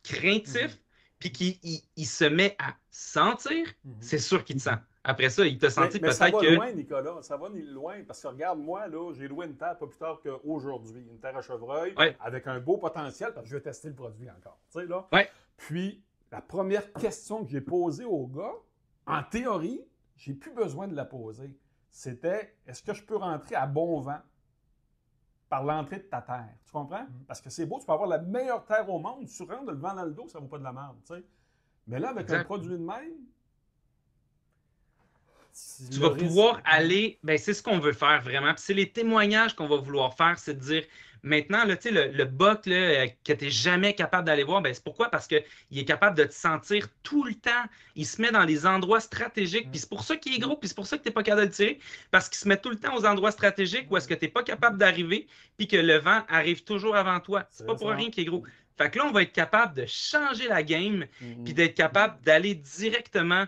craintif, puis qu'il se met à sentir, c'est sûr qu'il te sent. Après ça, il t'a senti mais peut-être ça va que... loin, Nicolas. Ça va loin. Parce que regarde, moi, là, j'ai loué une terre pas plus tard qu'aujourd'hui. Une terre à chevreuil avec un beau potentiel parce que je vais tester le produit encore. Tu sais, là. Puis, la première question que j'ai posée au gars, en théorie, j'ai plus besoin de la poser. C'était, est-ce que je peux rentrer à bon vent par l'entrée de ta terre? Tu comprends? Parce que c'est beau, tu peux avoir la meilleure terre au monde. Tu rentres le vent dans le dos, ça ne vaut pas de la merde. Tu sais. Mais là, avec un produit de même... Tu vas pouvoir aller... Ben, c'est ce qu'on veut faire vraiment. Puis c'est les témoignages qu'on va vouloir faire, c'est de dire... Maintenant, là, le buck là, que tu n'es jamais capable d'aller voir, ben, c'est pourquoi? Parce qu'il est capable de te sentir tout le temps. Il se met dans les endroits stratégiques. Puis c'est pour ça qu'il est gros, puis c'est pour ça que tu n'es pas capable de le tirer. Parce qu'il se met tout le temps aux endroits stratégiques où est-ce que tu n'es pas capable d'arriver, puis que le vent arrive toujours avant toi. C'est pas pour rien qu'il est gros. Fait que là, on va être capable de changer la game, puis d'être capable d'aller directement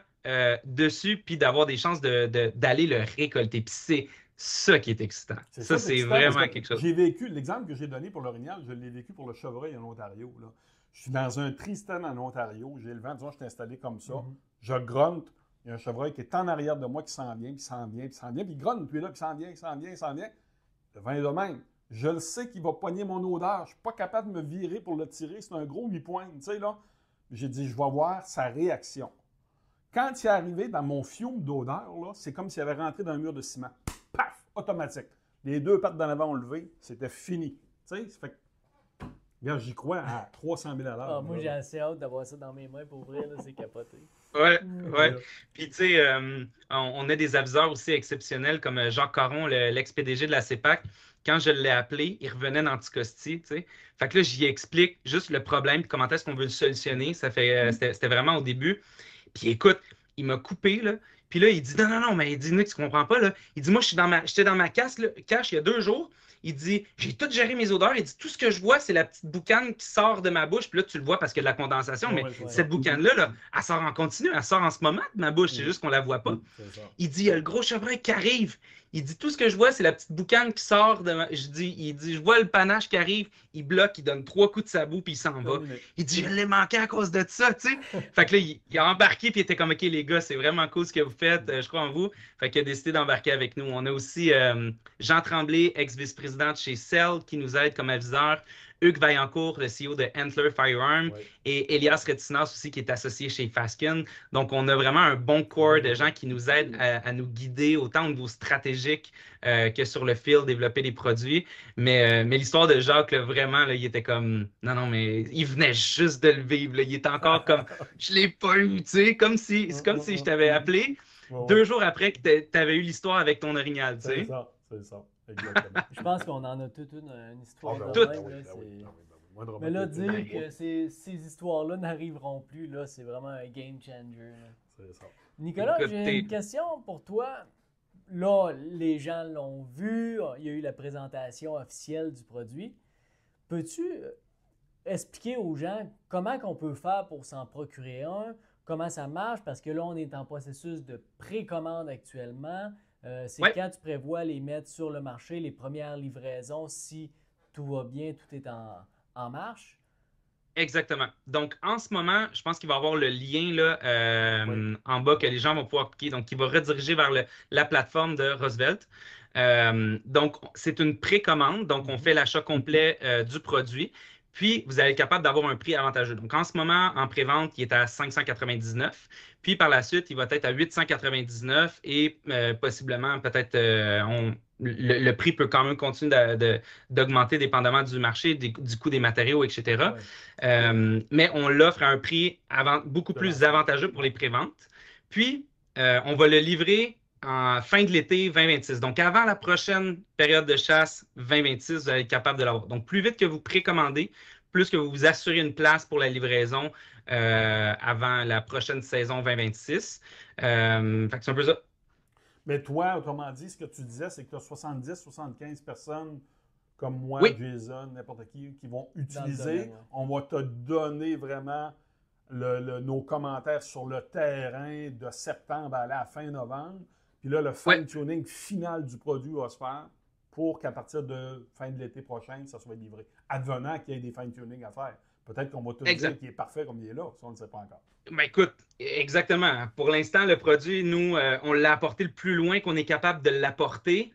dessus, puis d'avoir des chances d'aller le récolter. Puis c'est ça qui est excitant. Ça, c'est vraiment quelque chose. J'ai vécu, l'exemple que j'ai donné pour l'orignal, je l'ai vécu pour le chevreuil en Ontario. Là. Je suis dans un Tristan en Ontario, j'ai le vent, disons, je suis installé comme ça, je grogne, il y a un chevreuil qui est en arrière de moi qui s'en vient, puis il s'en vient, puis il grogne, puis là, puis il s'en vient. Le vent est de même. Je le sais qu'il va pogner mon odeur. Je ne suis pas capable de me virer pour le tirer. C'est un gros 8 points. Tu sais, là, j'ai dit, je vais voir sa réaction. Quand il est arrivé dans mon fiume d'odeur, là, c'est comme s'il avait rentré dans un mur de ciment. Paf! Automatique. Les 2 pattes d'en avant ont levé. C'était fini. Tu sais, ça fait que... Regarde, j'y crois à 300 000 à l'heure. Moi, j'ai assez hâte d'avoir ça dans mes mains pour ouvrir. C'est capoté. Ouais, ouais. Puis, tu sais, on a des aviseurs aussi exceptionnels comme Jacques Caron, l'ex-PDG de la CEPAC. Quand je l'ai appelé, il revenait d'Anticosti, tu sais. Fait que là, j'y explique juste le problème, comment est-ce qu'on veut le solutionner. C'était vraiment au début. Puis écoute, il m'a coupé, là. Puis là, il dit, non, mais il dit, Nick, tu comprends pas, là. Il dit, moi, j'étais dans ma cache il y a 2 jours. Il dit, j'ai tout géré mes odeurs. Il dit, tout ce que je vois, c'est la petite boucane qui sort de ma bouche. Puis là, tu le vois parce qu'il y a de la condensation. Mais cette boucane-là, là, elle sort en continu. Elle sort en ce moment de ma bouche. C'est juste qu'on la voit pas. Il dit, il y a le gros chevreuil qui arrive. Il dit, tout ce que je vois, c'est la petite boucane qui sort de ma... Il dit, je vois le panache qui arrive. Il bloque, il donne 3 coups de sabot, puis il s'en va. Il dit, je l'ai manqué à cause de ça, tu sais. Fait que là, il a embarqué, puis il était comme, OK, les gars, c'est vraiment cool ce que vous faites. Je crois en vous. Fait qu'il a décidé d'embarquer avec nous. On a aussi Jean Tremblay, ex-vice-président de chez Cell, qui nous aide comme aviseur. Hugues Vaillancourt, le CEO de Antler Firearm, et Elias Retinas aussi, qui est associé chez Fasken. Donc, on a vraiment un bon corps de gens qui nous aident à nous guider autant au niveau stratégique que sur le fil, développer des produits. Mais l'histoire de Jacques, là, vraiment, là, il était comme... Non, mais il venait juste de le vivre. Là. Il était encore comme... Je l'ai pas eu, tu sais, c'est comme si je t'avais appelé 2 jours après que tu avais eu l'histoire avec ton orignal, tu sais. C'est ça. Exactement. Je pense qu'on en a toute une histoire de Toute. même. Mais là, dire que ces histoires-là n'arriveront plus, là, c'est vraiment un game changer. C'est ça. Nicolas, j'ai une question pour toi. Là, les gens l'ont vu, il y a eu la présentation officielle du produit. Peux-tu expliquer aux gens comment on peut faire pour s'en procurer un, comment ça marche? Parce que là, on est en processus de précommande actuellement. C'est quand tu prévois les mettre sur le marché, les premières livraisons, si tout va bien, tout est en marche? Exactement. Donc, en ce moment, je pense qu'il va y avoir le lien là, en bas que les gens vont pouvoir cliquer. Donc, il va rediriger vers la plateforme de Roosevelt. Donc, c'est une précommande. Donc, on fait l'achat complet du produit. Puis, vous allez être capable d'avoir un prix avantageux. Donc, en ce moment, en pré-vente, il est à 599. Puis, par la suite, il va être à 899 et possiblement, peut-être, le prix peut quand même continuer d'augmenter dépendamment du marché, du coût des matériaux, etc. Mais on l'offre à un prix beaucoup plus avantageux pour les préventes. Puis, on va le livrer en fin de l'été 2026. Donc, avant la prochaine période de chasse 2026, vous allez être capable de l'avoir. Donc, plus vite que vous précommandez, plus que vous vous assurez une place pour la livraison avant la prochaine saison 2026. Fait que c'est un peu ça. Mais toi, autrement dit, ce que tu disais, c'est que tu as 70-75 personnes comme moi, Jason, n'importe qui vont utiliser. On va te donner vraiment nos commentaires sur le terrain de septembre à la fin novembre. Puis là, le fine-tuning final du produit va se faire pour qu'à partir de fin de l'été prochain, ça soit livré. Advenant qu'il y ait des fine-tuning à faire. Peut-être qu'on va te dire qu'il est parfait comme il est là. Ça, on ne sait pas encore. Ben écoute, exactement. Pour l'instant, le produit, nous, on l'a apporté le plus loin qu'on est capable de l'apporter.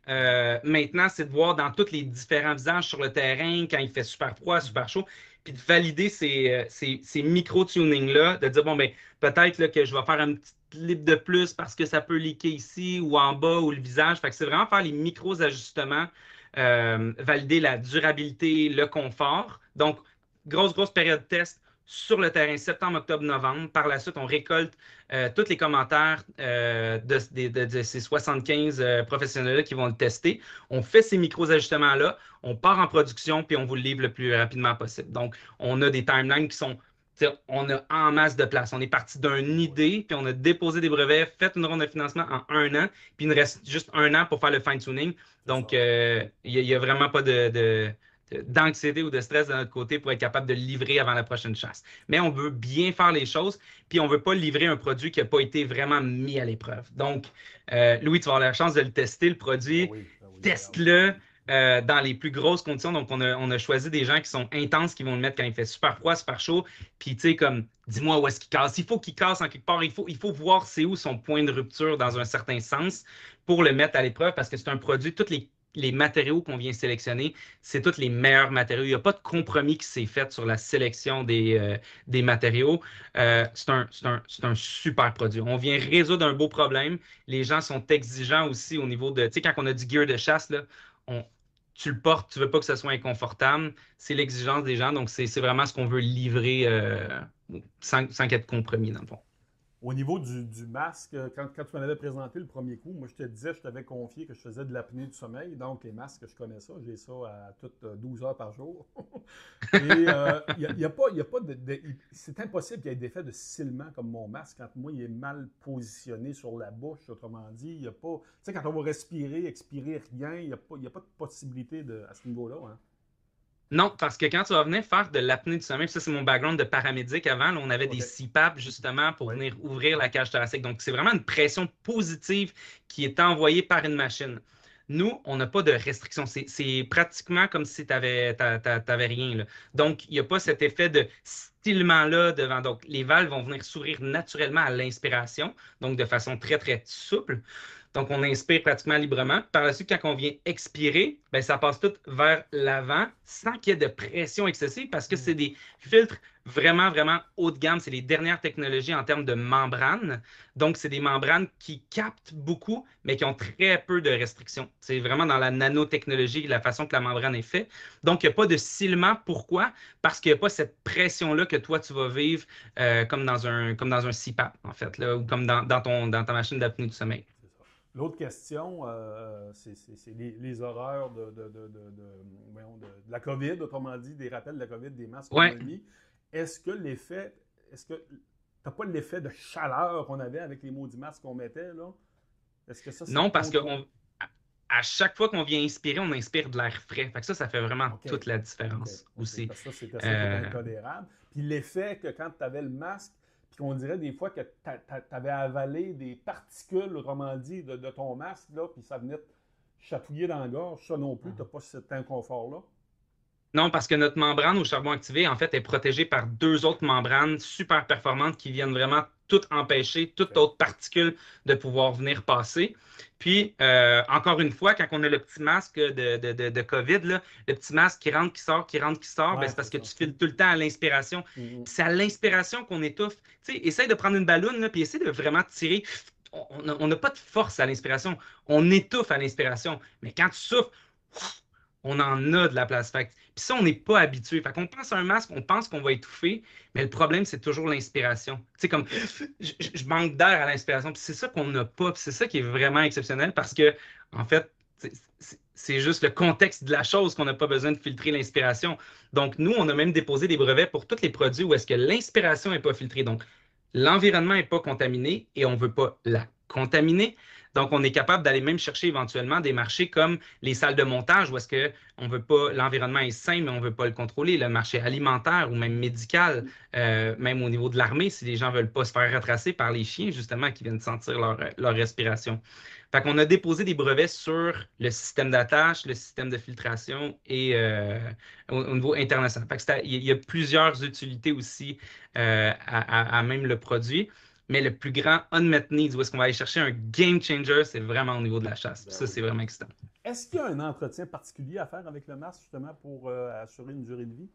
Maintenant, c'est de voir dans tous les différents visages sur le terrain, quand il fait super froid, super chaud, puis de valider ces micro-tunings-là, de dire, bon, ben peut-être là, que je vais faire un petit clip de plus parce que ça peut leaker ici ou en bas ou le visage. Fait que c'est vraiment faire les micros-ajustements, valider la durabilité, le confort. Donc, grosse période de test sur le terrain, septembre, octobre, novembre. Par la suite, on récolte tous les commentaires de ces 75 professionnels-là qui vont le tester. On fait ces micros-ajustements-là, on part en production, puis on vous le livre le plus rapidement possible. Donc, on a des timelines qui sont... On a en masse de place. On est parti d'une idée, puis on a déposé des brevets, fait une ronde de financement en 1 an, puis il nous reste juste 1 an pour faire le fine-tuning. Donc, il n'y a vraiment pas d'anxiété ou de stress de notre côté pour être capable de le livrer avant la prochaine chasse. Mais on veut bien faire les choses, puis on ne veut pas livrer un produit qui n'a pas été vraiment mis à l'épreuve. Donc, Louis, tu vas avoir la chance de le tester, le produit. Teste-le dans les plus grosses conditions. Donc, on a choisi des gens qui sont intenses, qui vont le mettre quand il fait super froid, super chaud. Puis, tu sais, comme, dis-moi où est-ce qu'il casse. Il faut qu'il casse en quelque part. Il faut voir c'est où son point de rupture dans un certain sens pour le mettre à l'épreuve parce que c'est un produit, tous les les matériaux qu'on vient sélectionner, c'est tous les meilleurs matériaux. Il n'y a pas de compromis qui s'est fait sur la sélection des matériaux. C'est un super produit. On vient résoudre un beau problème. Les gens sont exigeants aussi au niveau de, tu sais, quand on a du gear de chasse, là, on, tu le portes, tu ne veux pas que ce soit inconfortable. C'est l'exigence des gens. Donc, c'est vraiment ce qu'on veut livrer sans qu'il y ait de compromis, dans le fond. Au niveau du masque, quand tu m'en avais présenté le premier coup, moi je te disais, je t'avais confié que je faisais de l'apnée du sommeil. Donc les masques, je connais ça. J'ai ça à toutes 12 heures par jour. Et il n'y a pas c'est impossible qu'il y ait d'effet de silement comme mon masque quand moi il est mal positionné sur la bouche. Autrement dit, il n'y a pas. Tu sais, quand on va respirer, expirer, rien, il n'y a pas de possibilité à ce niveau-là. Hein. Non, parce que quand tu vas venir faire de l'apnée du sommeil, ça c'est mon background de paramédic avant, là, on avait des CPAP justement pour venir ouvrir la cage thoracique. Donc c'est vraiment une pression positive qui est envoyée par une machine. Nous, on n'a pas de restriction. C'est pratiquement comme si tu n'avais rien. Là. Donc, il n'y a pas cet effet de stylement-là devant. Donc, les valves vont venir s'ouvrir naturellement à l'inspiration, donc de façon très, très souple. Donc, on inspire pratiquement librement. Par la suite, quand on vient expirer, ben, ça passe tout vers l'avant sans qu'il y ait de pression excessive parce que c'est des filtres vraiment, vraiment haut de gamme. C'est les dernières technologies en termes de membranes. Donc, c'est des membranes qui captent beaucoup, mais qui ont très peu de restrictions. C'est vraiment dans la nanotechnologie, la façon que la membrane est faite. Donc, il n'y a pas de silement. Pourquoi? Parce qu'il n'y a pas cette pression-là que toi, tu vas vivre comme dans un CPAP, en fait, là, ou comme dans ta machine d'apnée du sommeil. L'autre question, c'est les horreurs de la COVID, autrement dit, des rappels de la COVID, des masques qu'on a mis. Est-ce que tu n'as pas l'effet de chaleur qu'on avait avec les maudits masques qu'on mettait, là? Est-ce que ça non, parce que à chaque fois qu'on vient inspirer, on inspire de l'air frais. Fait que ça fait vraiment toute la différence aussi. Parce que ça, c'était ça qui était intolérable. Puis l'effet que quand tu avais le masque, puis qu'on dirait des fois que tu avais avalé des particules, autrement dit, de ton masque, là, puis ça venait te chatouiller dans la gorge, ça non plus, tu n'as pas cet inconfort-là? Non, parce que notre membrane au charbon activé, en fait, est protégée par deux autres membranes super performantes qui viennent vraiment tout empêcher, toute autre particule de pouvoir venir passer. Puis, encore une fois, quand on a le petit masque de COVID, là, le petit masque qui rentre, qui sort, ben, c'est parce que tu files tout le temps à l'inspiration. C'est à l'inspiration qu'on étouffe. Tu sais, essaye de prendre une balloune, puis essaye de vraiment tirer. On n'a pas de force à l'inspiration. On étouffe à l'inspiration. Mais quand tu souffles, on en a de la place. Puis ça, on n'est pas habitué. Fait qu'on pense à un masque, on pense qu'on va étouffer, mais le problème, c'est toujours l'inspiration. Tu sais, comme je manque d'air à l'inspiration. Puis c'est ça qu'on n'a pas. Puis c'est ça qui est vraiment exceptionnel parce que, en fait, c'est juste le contexte de la chose qu'on n'a pas besoin de filtrer l'inspiration. Donc, nous, on a même déposé des brevets pour tous les produits où est-ce que l'inspiration n'est pas filtrée. Donc, l'environnement n'est pas contaminé et on ne veut pas la contaminer. Donc, on est capable d'aller même chercher éventuellement des marchés comme les salles de montage où est-ce que on veut pas, l'environnement est sain, mais on ne veut pas le contrôler. Le marché alimentaire ou même médical, même au niveau de l'armée, si les gens ne veulent pas se faire retracer par les chiens, justement, qui viennent sentir leur respiration. Fait qu'on a déposé des brevets sur le système d'attache, le système de filtration et au niveau international. Fait que il y a plusieurs utilités aussi à même le produit. Mais le plus grand unmet needs, où est-ce qu'on va aller chercher un game changer, c'est vraiment au niveau de la chasse. Puis ça, c'est vraiment excitant. Est-ce qu'il y a un entretien particulier à faire avec le masque, justement, pour assurer une durée de vie?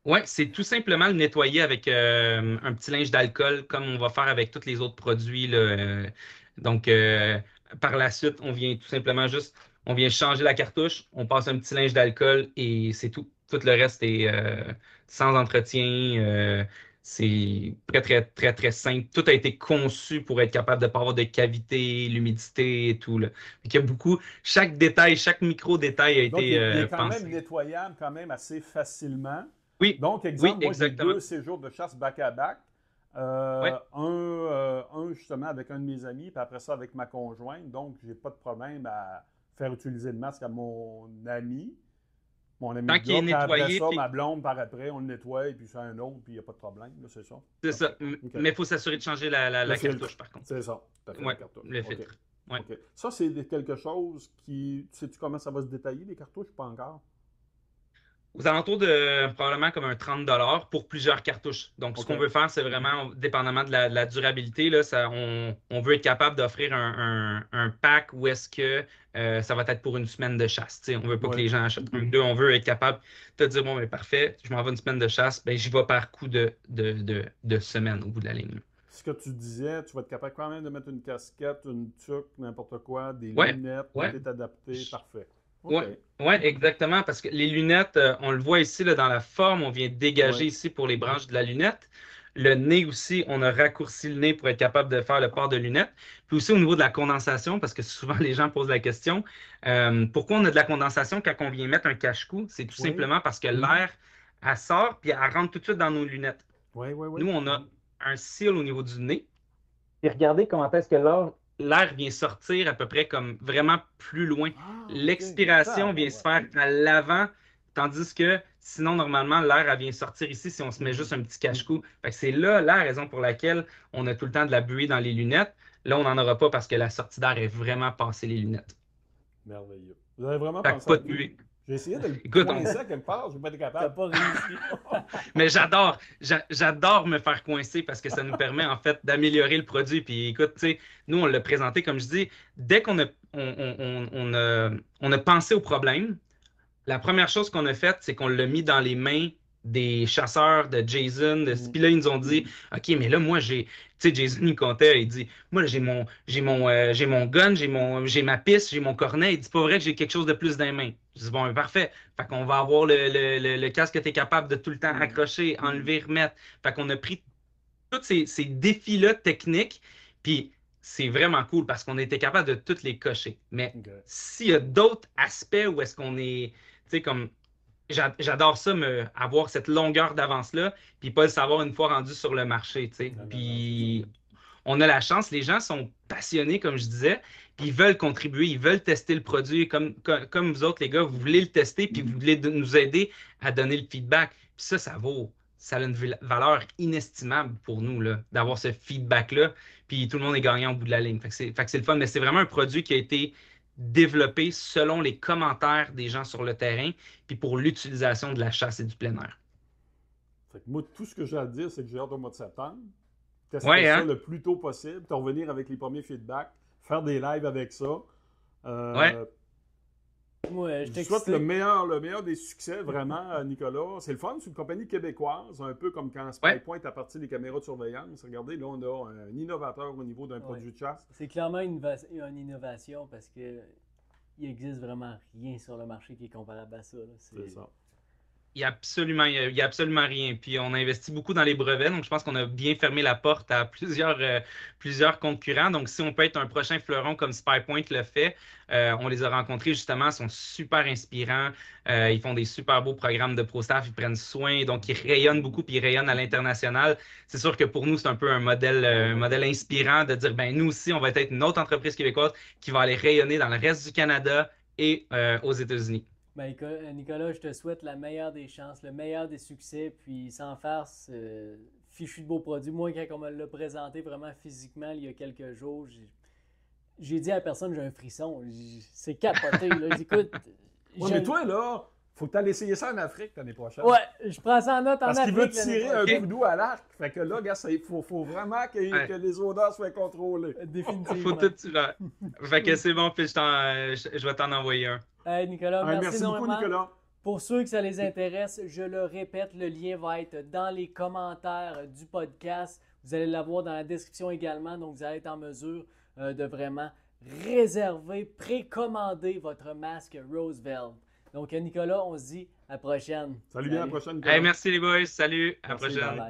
Oui, c'est tout simplement le nettoyer avec un petit linge d'alcool, comme on va faire avec tous les autres produits. Là, donc, par la suite, on vient tout simplement on vient changer la cartouche, on passe un petit linge d'alcool et c'est tout. Tout le reste est sans entretien. C'est très, très, très, très simple. Tout a été conçu pour être capable de ne pas avoir de cavité, l'humidité et tout. Là. Donc, il y a beaucoup, chaque détail, chaque micro-détail a Donc, été il est quand pensé. même nettoyable quand même assez facilement. Oui. Donc, exemple, oui, moi, j'ai 2 séjours de chasse back-à-back. Un, justement, avec un de mes amis, puis après ça, avec ma conjointe. Donc, j'ai pas de problème à faire utiliser le masque à mon ami. Mon ami tant qu'il est nettoyé. Après ça, ma blonde, par après, on le nettoie, et puis c'est un autre, puis il n'y a pas de problème. C'est ça. C'est ça. Mais il faut s'assurer de changer la cartouche, par contre. C'est ça. Oui, le filtre. Ouais. Okay. Ça, c'est quelque chose qui... Sais-tu comment ça va se détailler, les cartouches? Pas encore. Aux alentours de probablement comme un 30 $ pour plusieurs cartouches. Donc, ce OK. qu'on veut faire, c'est vraiment, dépendamment de la durabilité, là, on veut être capable d'offrir un pack où est-ce que ça va être pour une semaine de chasse. Tu sais, on ne veut pas que Ouais. les gens achètent un ou deux. On veut être capable de dire, bon, mais parfait, je m'en vais une semaine de chasse, ben, j'y vais par coup de semaine au bout de la ligne. Ce que tu disais, tu vas être capable quand même de mettre une casquette, une tuque, n'importe quoi, des Ouais, lunettes, tout ouais. est adapté, parfait. OK. Ouais, ouais, exactement, parce que les lunettes, on le voit ici là, dans la forme, on vient dégager Ouais. ici pour les branches de la lunette. Le nez aussi, on a raccourci le nez pour être capable de faire le port de lunettes. Puis aussi au niveau de la condensation, parce que souvent les gens posent la question, pourquoi on a de la condensation quand on vient mettre un cache-cou? C'est tout Oui. simplement parce que l'air, elle sort, puis elle rentre tout de suite dans nos lunettes. Oui, oui, oui. Nous, on a un seal au niveau du nez. Et regardez comment est-ce que l'air vient sortir à peu près comme vraiment plus loin. Ah, OK. L'expiration vient se faire à l'avant, tandis que sinon, normalement, l'air elle vient sortir ici si on se met juste un petit cache-cou. Fait que c'est là la raison pour laquelle on a tout le temps de la buée dans les lunettes. Là, on n'en aura pas parce que la sortie d'air est vraiment passée les lunettes. Merveilleux. Vous avez vraiment Fait que pensé pas à de tout. buée. J'ai essayé de le Écoute, coincer à quelque part, je n'ai pas été T'as capable. pas réussi. mais j'adore me faire coincer parce que ça nous permet en fait d'améliorer le produit. Puis écoute, tu sais, nous on l'a présenté comme je dis, dès on a pensé au problème, la première chose qu'on a faite, c'est qu'on l'a mis dans les mains des chasseurs de Jason. Puis là, ils nous ont dit, OK, mais là, moi, tu sais, Jason, il comptait, il dit, moi, j'ai mon gun, j'ai ma piste, j'ai mon cornet. Il dit, pas vrai que j'ai quelque chose de plus dans les mains. Je dis, bon, ben, parfait. Fait qu'on va avoir le casque que tu es capable de tout le temps accrocher, enlever, remettre. Fait qu'on a pris tous ces défis-là techniques, puis c'est vraiment cool parce qu'on était capable de toutes les cocher. Mais OK. s'il y a d'autres aspects où est-ce qu'on est, tu sais, comme j'adore ça, avoir cette longueur d'avance-là, puis pas le savoir une fois rendu sur le marché, tu sais. Non, non, non, Puis on a la chance, les gens sont passionnés, comme je disais, puis ils veulent contribuer, ils veulent tester le produit, comme vous autres, les gars, vous voulez le tester, puis vous voulez nous aider à donner le feedback. Puis ça a une valeur inestimable pour nous, là, d'avoir ce feedback-là, puis tout le monde est gagnant au bout de la ligne. Fait que c'est le fun, mais c'est vraiment un produit qui a été développé selon les commentaires des gens sur le terrain, puis pour l'utilisation de la chasse et du plein air. Fait que moi, tout ce que j'ai à dire, c'est que j'ai hâte au mois de septembre. Tester Ouais, ça hein? le plus tôt possible, puis revenir avec les premiers feedbacks, faire des lives avec ça. Ouais. Moi, Je je vous souhaite t'excite. le meilleur des succès, vraiment, Nicolas. C'est le fun, c'est une compagnie québécoise, un peu comme quand Ouais. SpyPoint a parti des caméras de surveillance. Regardez, là, on a un innovateur au niveau d'un produit de chasse. C'est clairement une innovation parce que il existe vraiment rien sur le marché qui est comparable à ça. Là. C'est ça. Il y a absolument rien. Puis on a investi beaucoup dans les brevets, donc je pense qu'on a bien fermé la porte à plusieurs concurrents. Donc si on peut être un prochain fleuron comme SpyPoint le fait, on les a rencontrés justement, ils sont super inspirants, ils font des super beaux programmes de pro-staff, ils prennent soin, donc ils rayonnent beaucoup, puis ils rayonnent à l'international. C'est sûr que pour nous, c'est un peu un modèle inspirant de dire, ben nous aussi, on va être une autre entreprise québécoise qui va aller rayonner dans le reste du Canada et aux États-Unis. Ben, Nicolas, je te souhaite la meilleure des chances, le meilleur des succès, puis sans farce, fichu de beaux produits. Moi, quand on me l'a présenté vraiment physiquement il y a quelques jours, j'ai dit à la personne, j'ai un frisson. C'est capoté. Là. Écoute, Ouais, mais toi, là, faut que tu ailles essayer ça en Afrique l'année prochaine. Ouais, je prends ça en note en Parce qu'il veut Afrique. tirer un prochaine. coup d'eau à l'arc. Fait que là, gars, il faut vraiment que les odeurs soient contrôlées. Définitivement. Faut tout là. Fait que c'est bon, puis je vais t'en envoyer un. Hey, Nicolas, Merci beaucoup, énormément. Nicolas. Pour ceux que ça les intéresse, je le répète, le lien va être dans les commentaires du podcast. Vous allez l'avoir dans la description également, donc vous allez être en mesure de vraiment réserver, précommander votre masque Roosevelt. Donc Nicolas, on se dit à la prochaine. Salut bien, à la prochaine, Nicolas. Hey, merci les boys, salut, à la Merci, prochaine. bye.